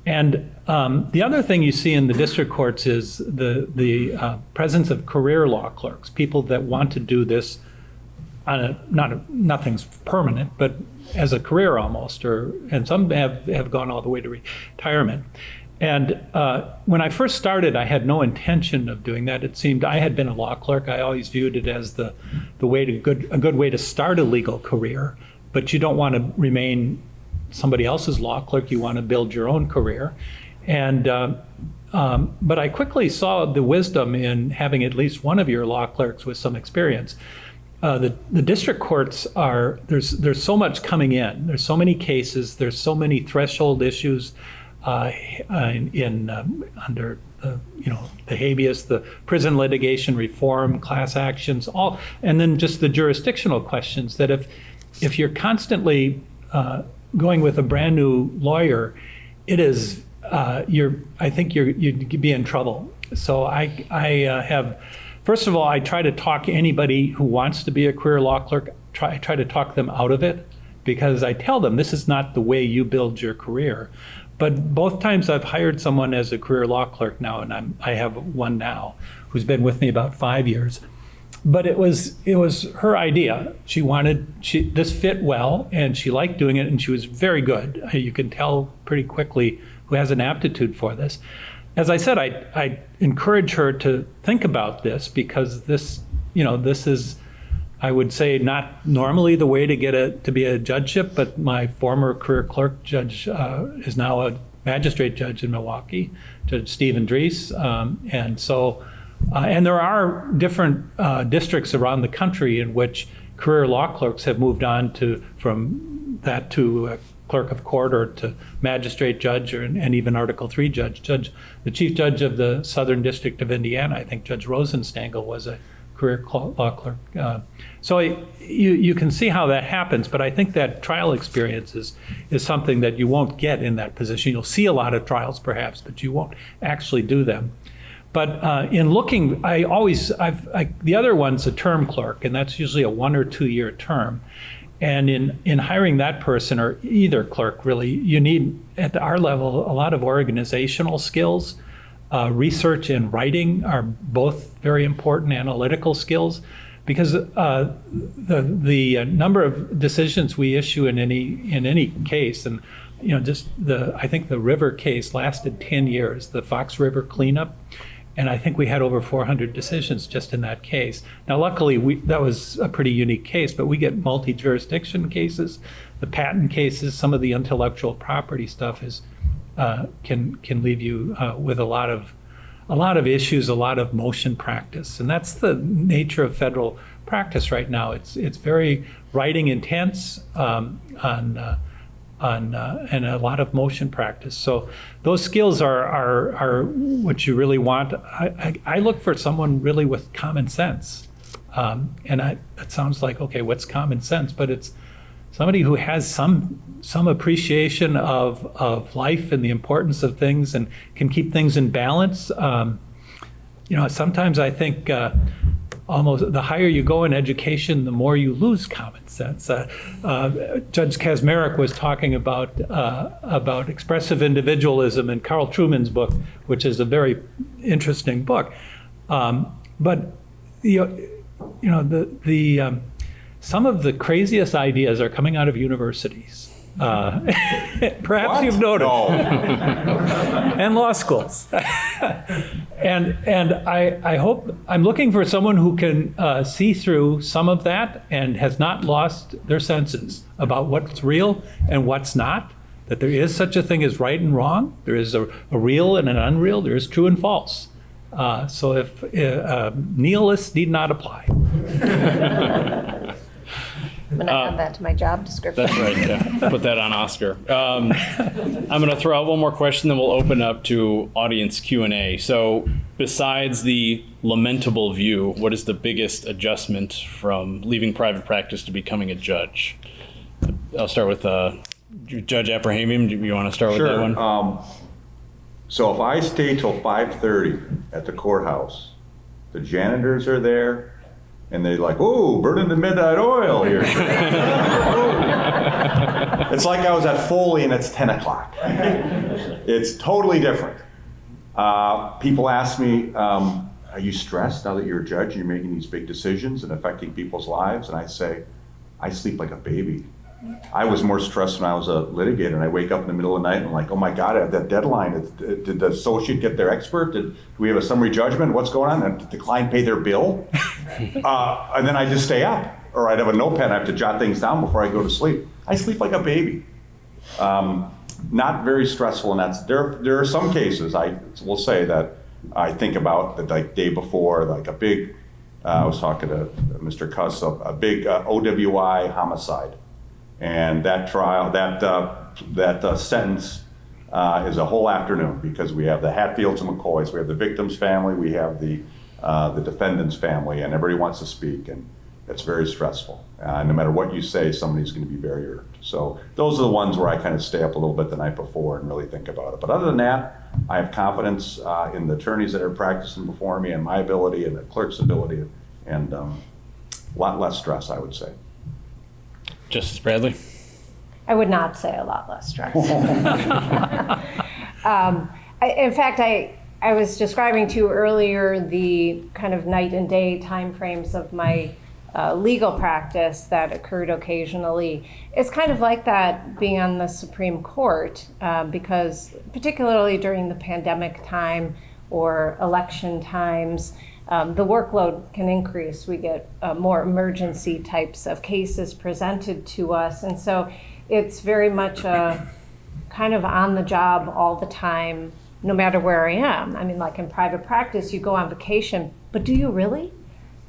And the other thing you see in the district courts is the presence of career law clerks, people that want to do this on nothing's permanent, but as a career almost, and some have gone all the way to retirement. And when I first started, I had no intention of doing that. It seemed I had been a law clerk. I always viewed it as a good way to start a legal career, but you don't want to remain somebody else's law clerk. You want to build your own career. And but I quickly saw the wisdom in having at least one of your law clerks with some experience. The district courts there's so much coming in. There's so many cases. There's so many threshold issues under the habeas, the prison litigation reform, class actions, all, and then just the jurisdictional questions. That if you're constantly going with a brand new lawyer, it is I think you'd be in trouble. So I have. First of all, I try to talk anybody who wants to be a career law clerk, try to talk them out of it, because I tell them this is not the way you build your career. But both times I've hired someone as a career law clerk now, and I have one now who's been with me about 5 years. But it was her idea. This fit well, and she liked doing it, and she was very good. You can tell pretty quickly who has an aptitude for this. As I said, I encourage her to think about this, because this is, I would say, not normally the way to be a judgeship, but my former career clerk judge is now a magistrate judge in Milwaukee, Judge Stephen Dries, and so and there are different districts around the country in which career law clerks have moved on from that to clerk of court or to magistrate judge and even Article III judge. The chief judge of the Southern District of Indiana, I think Judge Rosenstengel, was a career law clerk. So you can see how that happens, but I think that trial experience is something that you won't get in that position. You'll see a lot of trials perhaps, but you won't actually do them. But in looking, the other one's a term clerk, and that's usually a 1 or 2 year term. And in hiring that person, or either clerk really, you need, at our level, a lot of organizational skills. Research and writing are both very important analytical skills, because the number of decisions we issue in any case, and I think the River case lasted 10 years, the Fox River cleanup. And I think we had over 400 decisions just in that case. Now, luckily, that was a pretty unique case, but we get multi-jurisdiction cases, the patent cases, some of the intellectual property stuff can leave you with a lot of issues, a lot of motion practice, and that's the nature of federal practice right now. It's very writing intense and a lot of motion practice. So those skills are what you really want. I look for someone really with common sense. It sounds like, okay, what's common sense? But it's somebody who has some appreciation of life and the importance of things and can keep things in balance. Sometimes I think almost the higher you go in education, the more you lose common sense. Judge Kaczmarek was talking about expressive individualism in Carl Trueman's book, which is a very interesting book. But some of the craziest ideas are coming out of universities. Perhaps What? you've noticed. No. And law schools. and I hope, I'm looking for someone who can see through some of that and has not lost their senses about what's real and what's not, that there is such a thing as right and wrong, there is a real and an unreal, there is true and false. So if nihilists need not apply. I'm going to add that to my job description. That's right, yeah. Put that on Oscar. I'm going to throw out one more question, then we'll open up to audience Q&A. So besides the lamentable view, what is the biggest adjustment from leaving private practice to becoming a judge? I'll start with Judge Aprahamian. Do you want to start with that one? So if I stay till 5:30 at the courthouse, the janitors are there, and they're like, "Oh, burning the midnight oil here." It's like I was at Foley and it's 10 o'clock. It's totally different. People ask me, are you stressed now that you're a judge and you're making these big decisions and affecting people's lives? And I say, I sleep like a baby. I was more stressed when I was a litigator, and I wake up in the middle of the night and I'm like, oh my God, I have that deadline. Did the associate get their expert? Do we have a summary judgment? What's going on? Did the client pay their bill? And then I just stay up, or I'd have a notepad. I have to jot things down before I go to sleep. I sleep like a baby. not very stressful, and there are some cases I will say that I think about the like day before, like a big. I was talking to Mr. Cuss, a big OWI homicide, and that trial, that sentence is a whole afternoon because we have the Hatfields and McCoys, we have the victim's family, we have the defendant's family, and everybody wants to speak, and it's very stressful. No matter what you say, somebody's going to be very irked. So those are the ones where I kind of stay up a little bit the night before and really think about it. But other than that, I have confidence in the attorneys that are practicing before me and my ability and the clerk's ability, and a lot less stress, I would say. Justice Bradley? I would not say a lot less stress. In fact, I was describing to you earlier the kind of night and day timeframes of my legal practice that occurred occasionally. It's kind of like that being on the Supreme Court because particularly during the pandemic time or election times, the workload can increase. We get more emergency types of cases presented to us. And so it's very much a kind of on the job all the time, no matter where I am. I mean, like in private practice, you go on vacation, but do you really?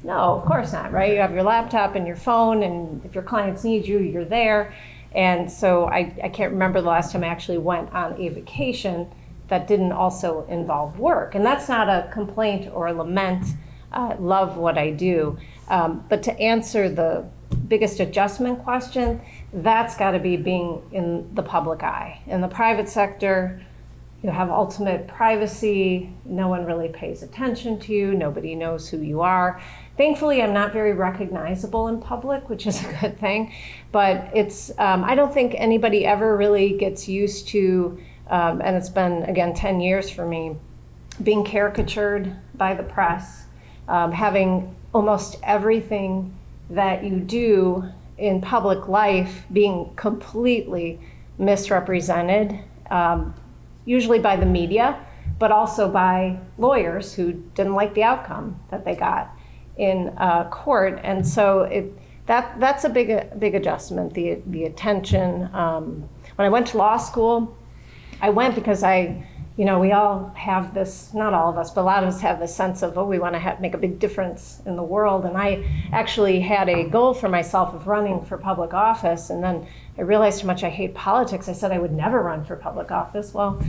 No, of course not, right? You have your laptop and your phone, and if your clients need you, you're there. And so I can't remember the last time I actually went on a vacation that didn't also involve work. And that's not a complaint or a lament. I love what I do. But to answer the biggest adjustment question, that's got to be being in the public eye. In the private sector, you have ultimate privacy. No one really pays attention to you. Nobody knows who you are. Thankfully, I'm not very recognizable in public, which is a good thing. But it's I don't think anybody ever really gets used to, and it's been, again, 10 years for me, being caricatured by the press, having almost everything that you do in public life being completely misrepresented, usually by the media, but also by lawyers who didn't like the outcome that they got in court. And so that's a big adjustment, the attention. When I went to law school, I went because we all have this, not all of us, but a lot of us have this sense of, we want to make a big difference in the world. And I actually had a goal for myself of running for public office. And then I realized how much I hate politics. I said I would never run for public office. Well,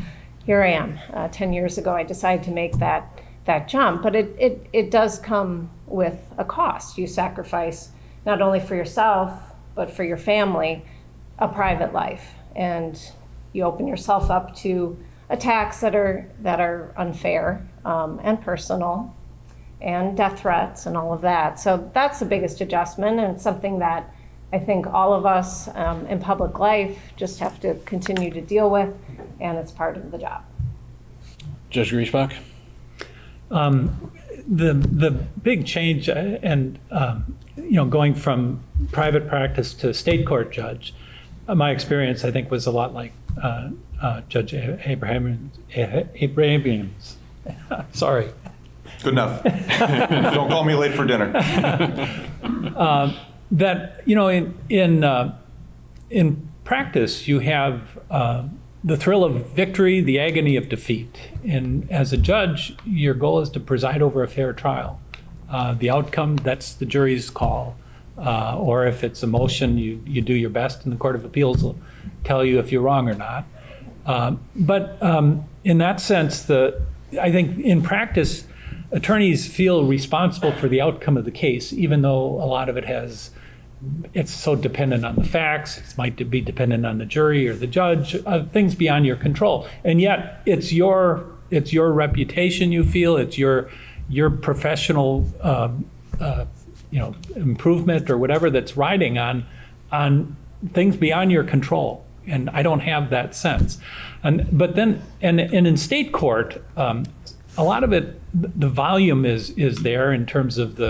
here I am. 10 years ago, I decided to make that jump. But it does come with a cost. You sacrifice not only for yourself, but for your family, a private life. And you open yourself up to attacks that are unfair and personal, and death threats and all of that. So that's the biggest adjustment, and it's something that I think all of us in public life just have to continue to deal with, and it's part of the job. Judge Griesbach? The big change and going from private practice to state court judge, my experience I think was a lot like Judge Aprahamian's. Sorry. Good enough. Don't call me late for dinner. That in practice you have the thrill of victory, the agony of defeat. And as a judge, your goal is to preside over a fair trial. The outcome, that's the jury's call. Or if it's a motion, you do your best, and the Court of Appeals will tell you if you're wrong or not. But in that sense, I think in practice, attorneys feel responsible for the outcome of the case, even though a lot of it's so dependent on the facts. It might be dependent on the jury or the judge, things beyond your control. And yet, it's your reputation you feel, it's your professional improvement or whatever that's riding on things beyond your control. And I don't have that sense. But in state court, a lot of it, the volume is there in terms of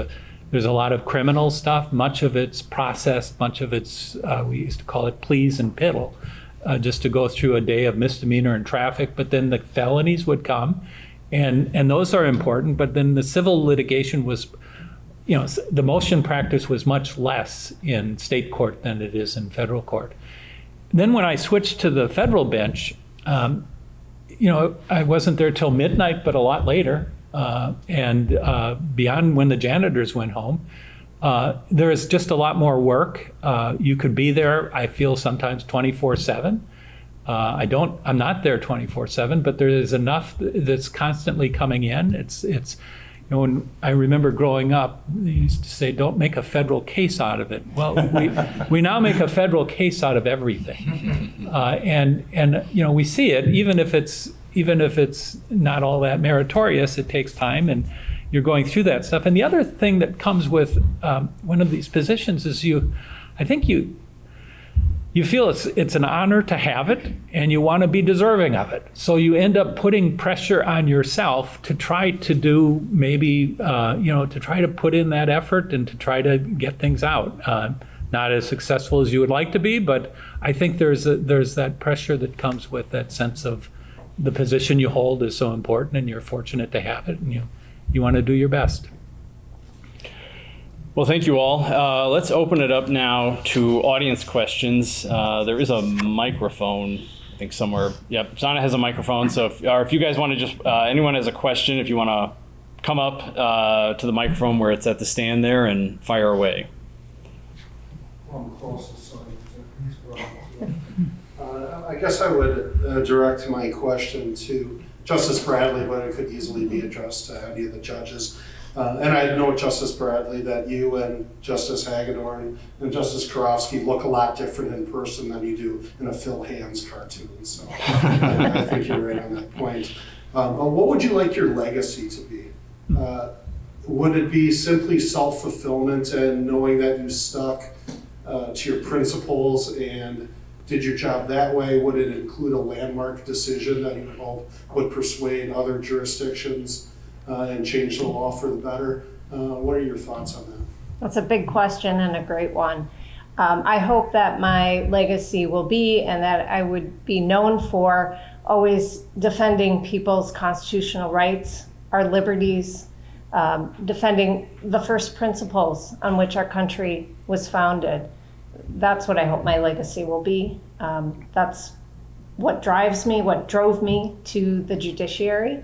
there's a lot of criminal stuff. Much of it's processed, much of it's, we used to call it pleas and piddle, just to go through a day of misdemeanor and traffic. But then the felonies would come, and those are important. But then the civil litigation was, the motion practice was much less in state court than it is in federal court. then when I switched to the federal bench, I wasn't there till midnight, but a lot later, and beyond when the janitors went home. There is just a lot more work. You could be there, I feel, sometimes 24/7. I'm not there 24/7, but there is enough that's constantly coming in. It's when I remember growing up, they used to say, "Don't make a federal case out of it." Well, we now make a federal case out of everything, and we see it. Even if it's not all that meritorious, it takes time, and you're going through that stuff. And the other thing that comes with one of these positions is I think you feel it's an honor to have it, and you want to be deserving of it. So you end up putting pressure on yourself to try to do maybe, to try to put in that effort and to try to get things out. Not as successful as you would like to be, but I think there's that pressure that comes with that sense of the position you hold is so important, and you're fortunate to have it, and you want to do your best. Well, thank you all. Let's open it up now to audience questions. There is a microphone, I think, somewhere. Yep, Zana has a microphone. So if you guys want to just, anyone has a question, if you want to come up to the microphone where it's at the stand there and fire away. I'm closest, so I guess I would direct my question to Justice Bradley, but it could easily be addressed to any of the judges. And I know, Justice Bradley, that you and Justice Hagedorn and Justice Karofsky look a lot different in person than you do in a Phil Hands cartoon. So I think you're right on that point. What would you like your legacy to be? Would it be simply self-fulfillment and knowing that you stuck to your principles and did your job that way? Would it include a landmark decision that you hope would persuade other jurisdictions and change the law for the better? What are your thoughts on that? That's a big question and a great one. I hope that my legacy will be, and that I would be known for, always defending people's constitutional rights, our liberties, defending the first principles on which our country was founded. That's what I hope my legacy will be. That's what drives me, what drove me to the judiciary,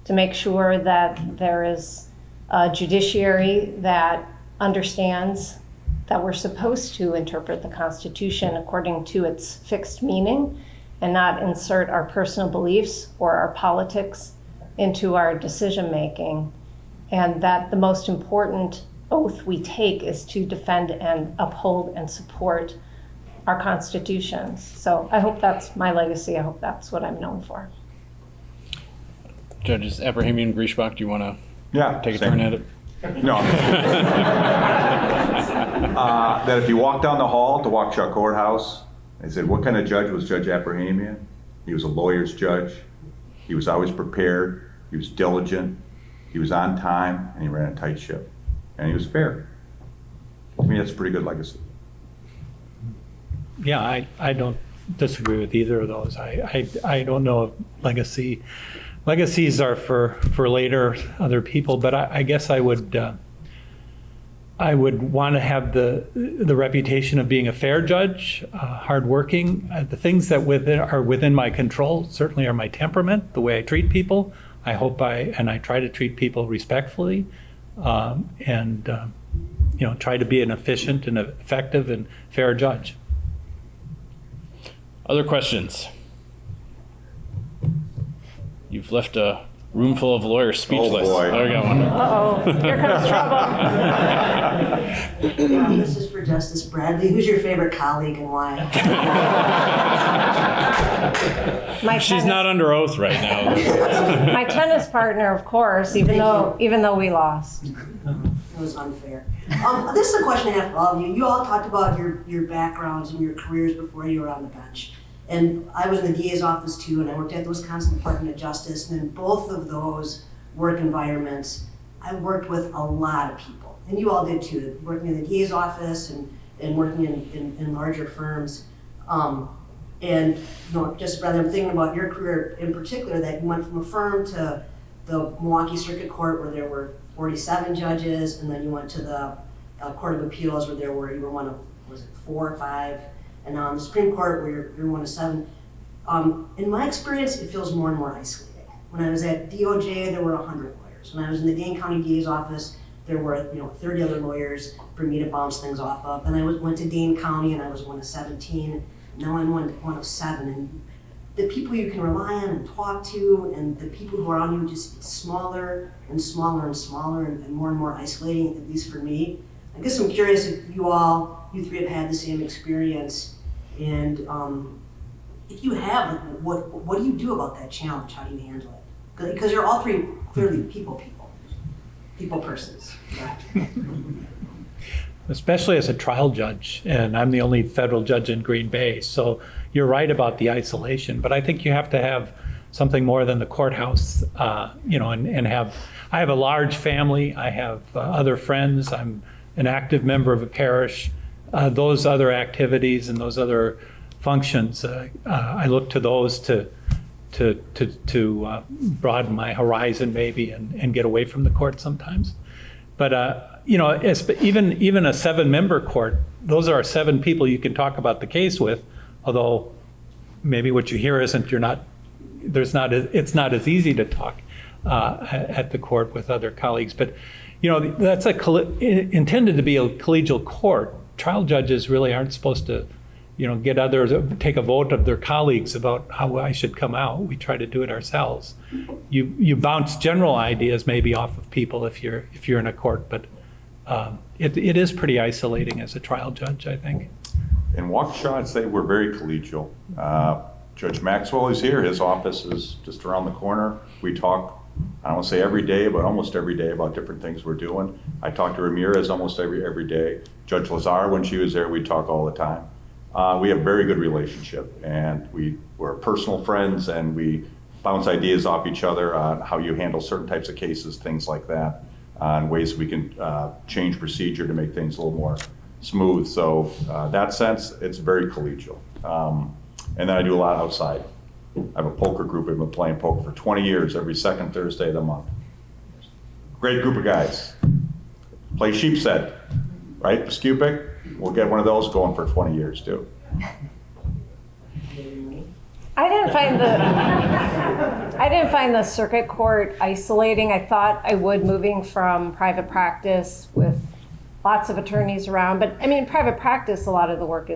to make sure that there is a judiciary that understands that we're supposed to interpret the Constitution according to its fixed meaning and not insert our personal beliefs or our politics into our decision making. And that the most important oath we take is to defend and uphold and support our constitutions. So I hope that's my legacy. I hope that's what I'm known for. Judges Aprahamian, Griesbach, do you want to take a turn at it? No. That if you walk down the hall to Waukesha Courthouse, they said, what kind of judge was Judge Aprahamian? He was a lawyer's judge. He was always prepared. He was diligent. He was on time, and he ran a tight ship. And he was fair. To me, that's a pretty good legacy. Yeah, I don't disagree with either of those. I don't know if legacies are for later other people, but I guess I would want to have the reputation of being a fair judge, hardworking. The things that are within my control certainly are my temperament, the way I treat people. I try to treat people respectfully, and try to be an efficient and effective and fair judge. Other questions? You've left a room full of lawyers speechless. Oh boy. I got one. Uh-oh, here comes trouble. This is for Justice Bradley. Who's your favorite colleague and why? She's not under oath right now. My tennis partner, of course, even though we lost. It was unfair. This is a question I have for all of you. You all talked about your backgrounds and your careers before you were on the bench. And I was in the DA's office too, and I worked at the Wisconsin Department of Justice. And in both of those work environments, I worked with a lot of people. And you all did too, working in the DA's office and working in larger firms. And just rather I'm thinking about your career in particular, that you went from a firm to the Milwaukee Circuit Court where there were 47 judges, and then you went to the Court of Appeals where you were one of, 4 or 5 and on the Supreme Court, where you're one of 7. In my experience, it feels more and more isolating. When I was at DOJ, there were 100 lawyers. When I was in the Dane County DA's office, there were 30 other lawyers for me to bounce things off of. And I went to Dane County, and I was one of 17. Now I'm one of 7. And the people you can rely on and talk to, and the people who are around you, just it's smaller and smaller and smaller, and more isolating, at least for me. I guess I'm curious if you 3 have had the same experience, and if you have, what do you do about that challenge? How do you handle it? Because you're all 3 clearly people persons. Right? Especially as a trial judge, and I'm the only federal judge in Green Bay, so you're right about the isolation, but I think you have to have something more than the courthouse, and I have a large family, I have other friends, I'm an active member of a parish, those other activities and those other functions, I look to those to broaden my horizon maybe and get away from the court sometimes. But even a 7-member court, those are 7 people you can talk about the case with, although maybe what you hear isn't, it's not as easy to talk at the court with other colleagues. But that's intended to be a collegial court. Trial judges really aren't supposed to get others, take a vote of their colleagues about how I should come out. We try to do it ourselves. You bounce general ideas maybe off of people if you're in a court, but it is pretty isolating as a trial judge, I think. In Waukesha, I'd say we're very collegial. Judge Maxwell is here. His office is just around the corner. We talk, I don't want to say every day, but almost every day about different things we're doing. I talk to Ramirez almost every day. Judge Lazar, when she was there, we talk all the time. We have a very good relationship, and we're personal friends, and we bounce ideas off each other on how you handle certain types of cases, things like that, and ways we can change procedure to make things a little more smooth. So that sense, it's very collegial. And then I do a lot outside. I have a poker group. I've been playing poker for 20 years, every second Thursday of the month. Great group of guys. Play sheepshead, right? Scupic. We'll get one of those going for 20 years too. I didn't find the circuit court isolating. I thought I would, moving from private practice with lots of attorneys around. But I mean, private practice, a lot of the work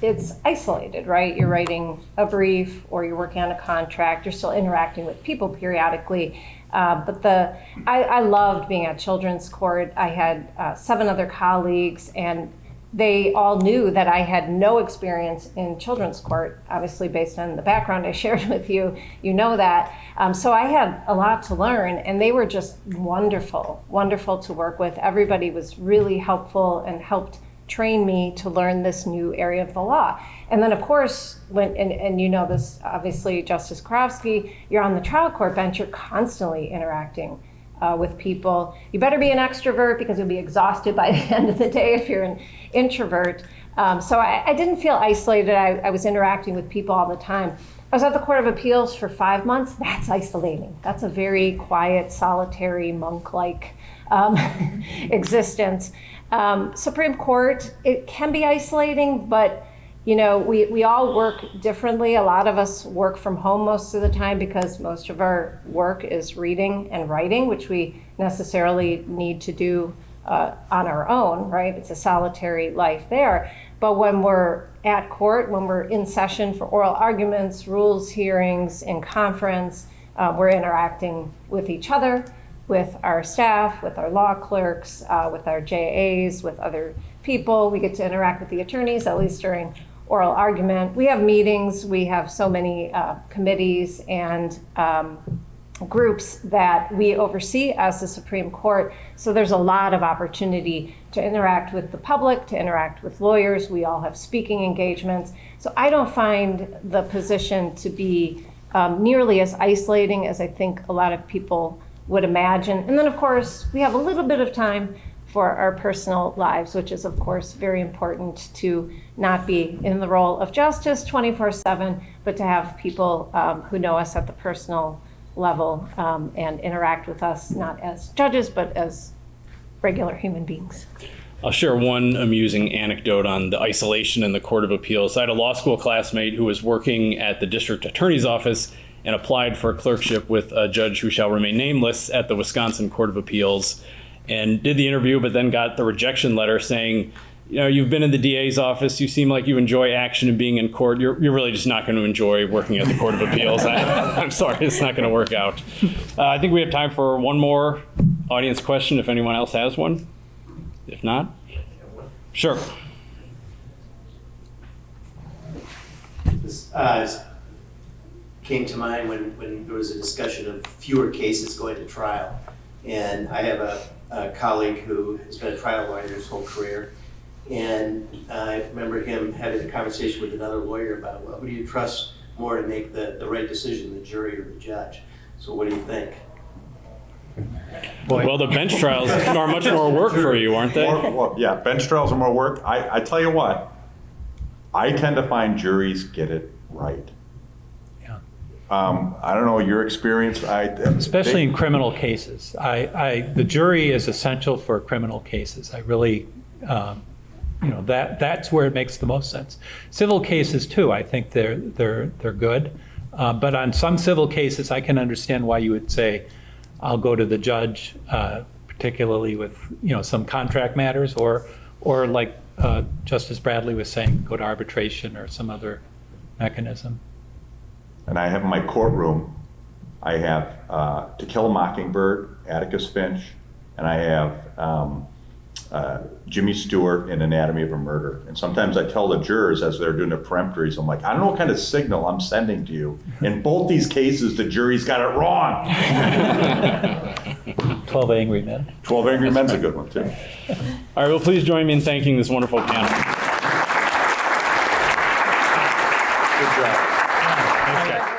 it's isolated, right? You're writing a brief or you're working on a contract. You're still interacting with people periodically. But I loved being at children's court. I had 7 other colleagues, and they all knew that I had no experience in children's court, obviously based on the background I shared with you, you know that. So I had a lot to learn, and they were just wonderful to work with. Everybody was really helpful and helped train me to learn this new area of the law. And then of course, and you know this, obviously, Justice Karofsky, you're on the trial court bench, you're constantly interacting with people. You better be an extrovert because you'll be exhausted by the end of the day if you're an introvert. So I didn't feel isolated. I was interacting with people all the time. I was at the Court of Appeals for 5 months. That's isolating. That's a very quiet, solitary, monk-like existence. Supreme Court, it can be isolating, but we all work differently. A lot of us work from home most of the time because most of our work is reading and writing, which we necessarily need to do on our own, right? It's a solitary life there. But when we're at court, when we're in session for oral arguments, rules hearings, in conference, we're interacting with each other, with our staff, with our law clerks, with our JAs, with other people. We get to interact with the attorneys, at least during oral argument. We have meetings. We have so many committees and groups that we oversee as the Supreme Court. So there's a lot of opportunity to interact with the public, to interact with lawyers. We all have speaking engagements. So I don't find the position to be nearly as isolating as I think a lot of people would imagine. And then of course, we have a little bit of time for our personal lives, which is of course very important, to not be in the role of justice 24/7, but to have people who know us at the personal level and interact with us not as judges, but as regular human beings. I'll share one amusing anecdote on the isolation in the Court of Appeals. I had a law school classmate who was working at the district attorney's office and applied for a clerkship with a judge who shall remain nameless at the Wisconsin Court of Appeals, and did the interview, but then got the rejection letter saying, you know, you've been in the DA's office, you seem like you enjoy action and being in court, you're really just not going to enjoy working at the Court of Appeals. I'm sorry, it's not going to work out. I think we have time for one more audience question if anyone else has one. If not, sure. This came to mind when there was a discussion of fewer cases going to trial. And I have a colleague who has been a trial lawyer his whole career. And I remember him having a conversation with another lawyer about, well, who do you trust more to make the right decision, the jury or the judge? So what do you think? Well, the bench trials are much more work for you, aren't they? Yeah, bench trials are more work. I tell you what, I tend to find juries get it right. Yeah. I don't know your experience. Especially in criminal cases. The jury is essential for criminal cases. I really, that's where it makes the most sense. Civil cases too, I think they're good. But on some civil cases, I can understand why you would say, I'll go to the judge, particularly with some contract matters, or like Justice Bradley was saying, go to arbitration or some other mechanism. And I have in my courtroom, I have To Kill a Mockingbird, Atticus Finch, and I have Jimmy Stewart in Anatomy of a Murder. And sometimes I tell the jurors as they're doing the peremptories, I'm like, I don't know what kind of signal I'm sending to you. In both these cases, the jury's got it wrong. 12 Angry Men. 12 Angry Men's a good one, too. All right, well, please join me in thanking this wonderful panel. Good job. Thanks, guys.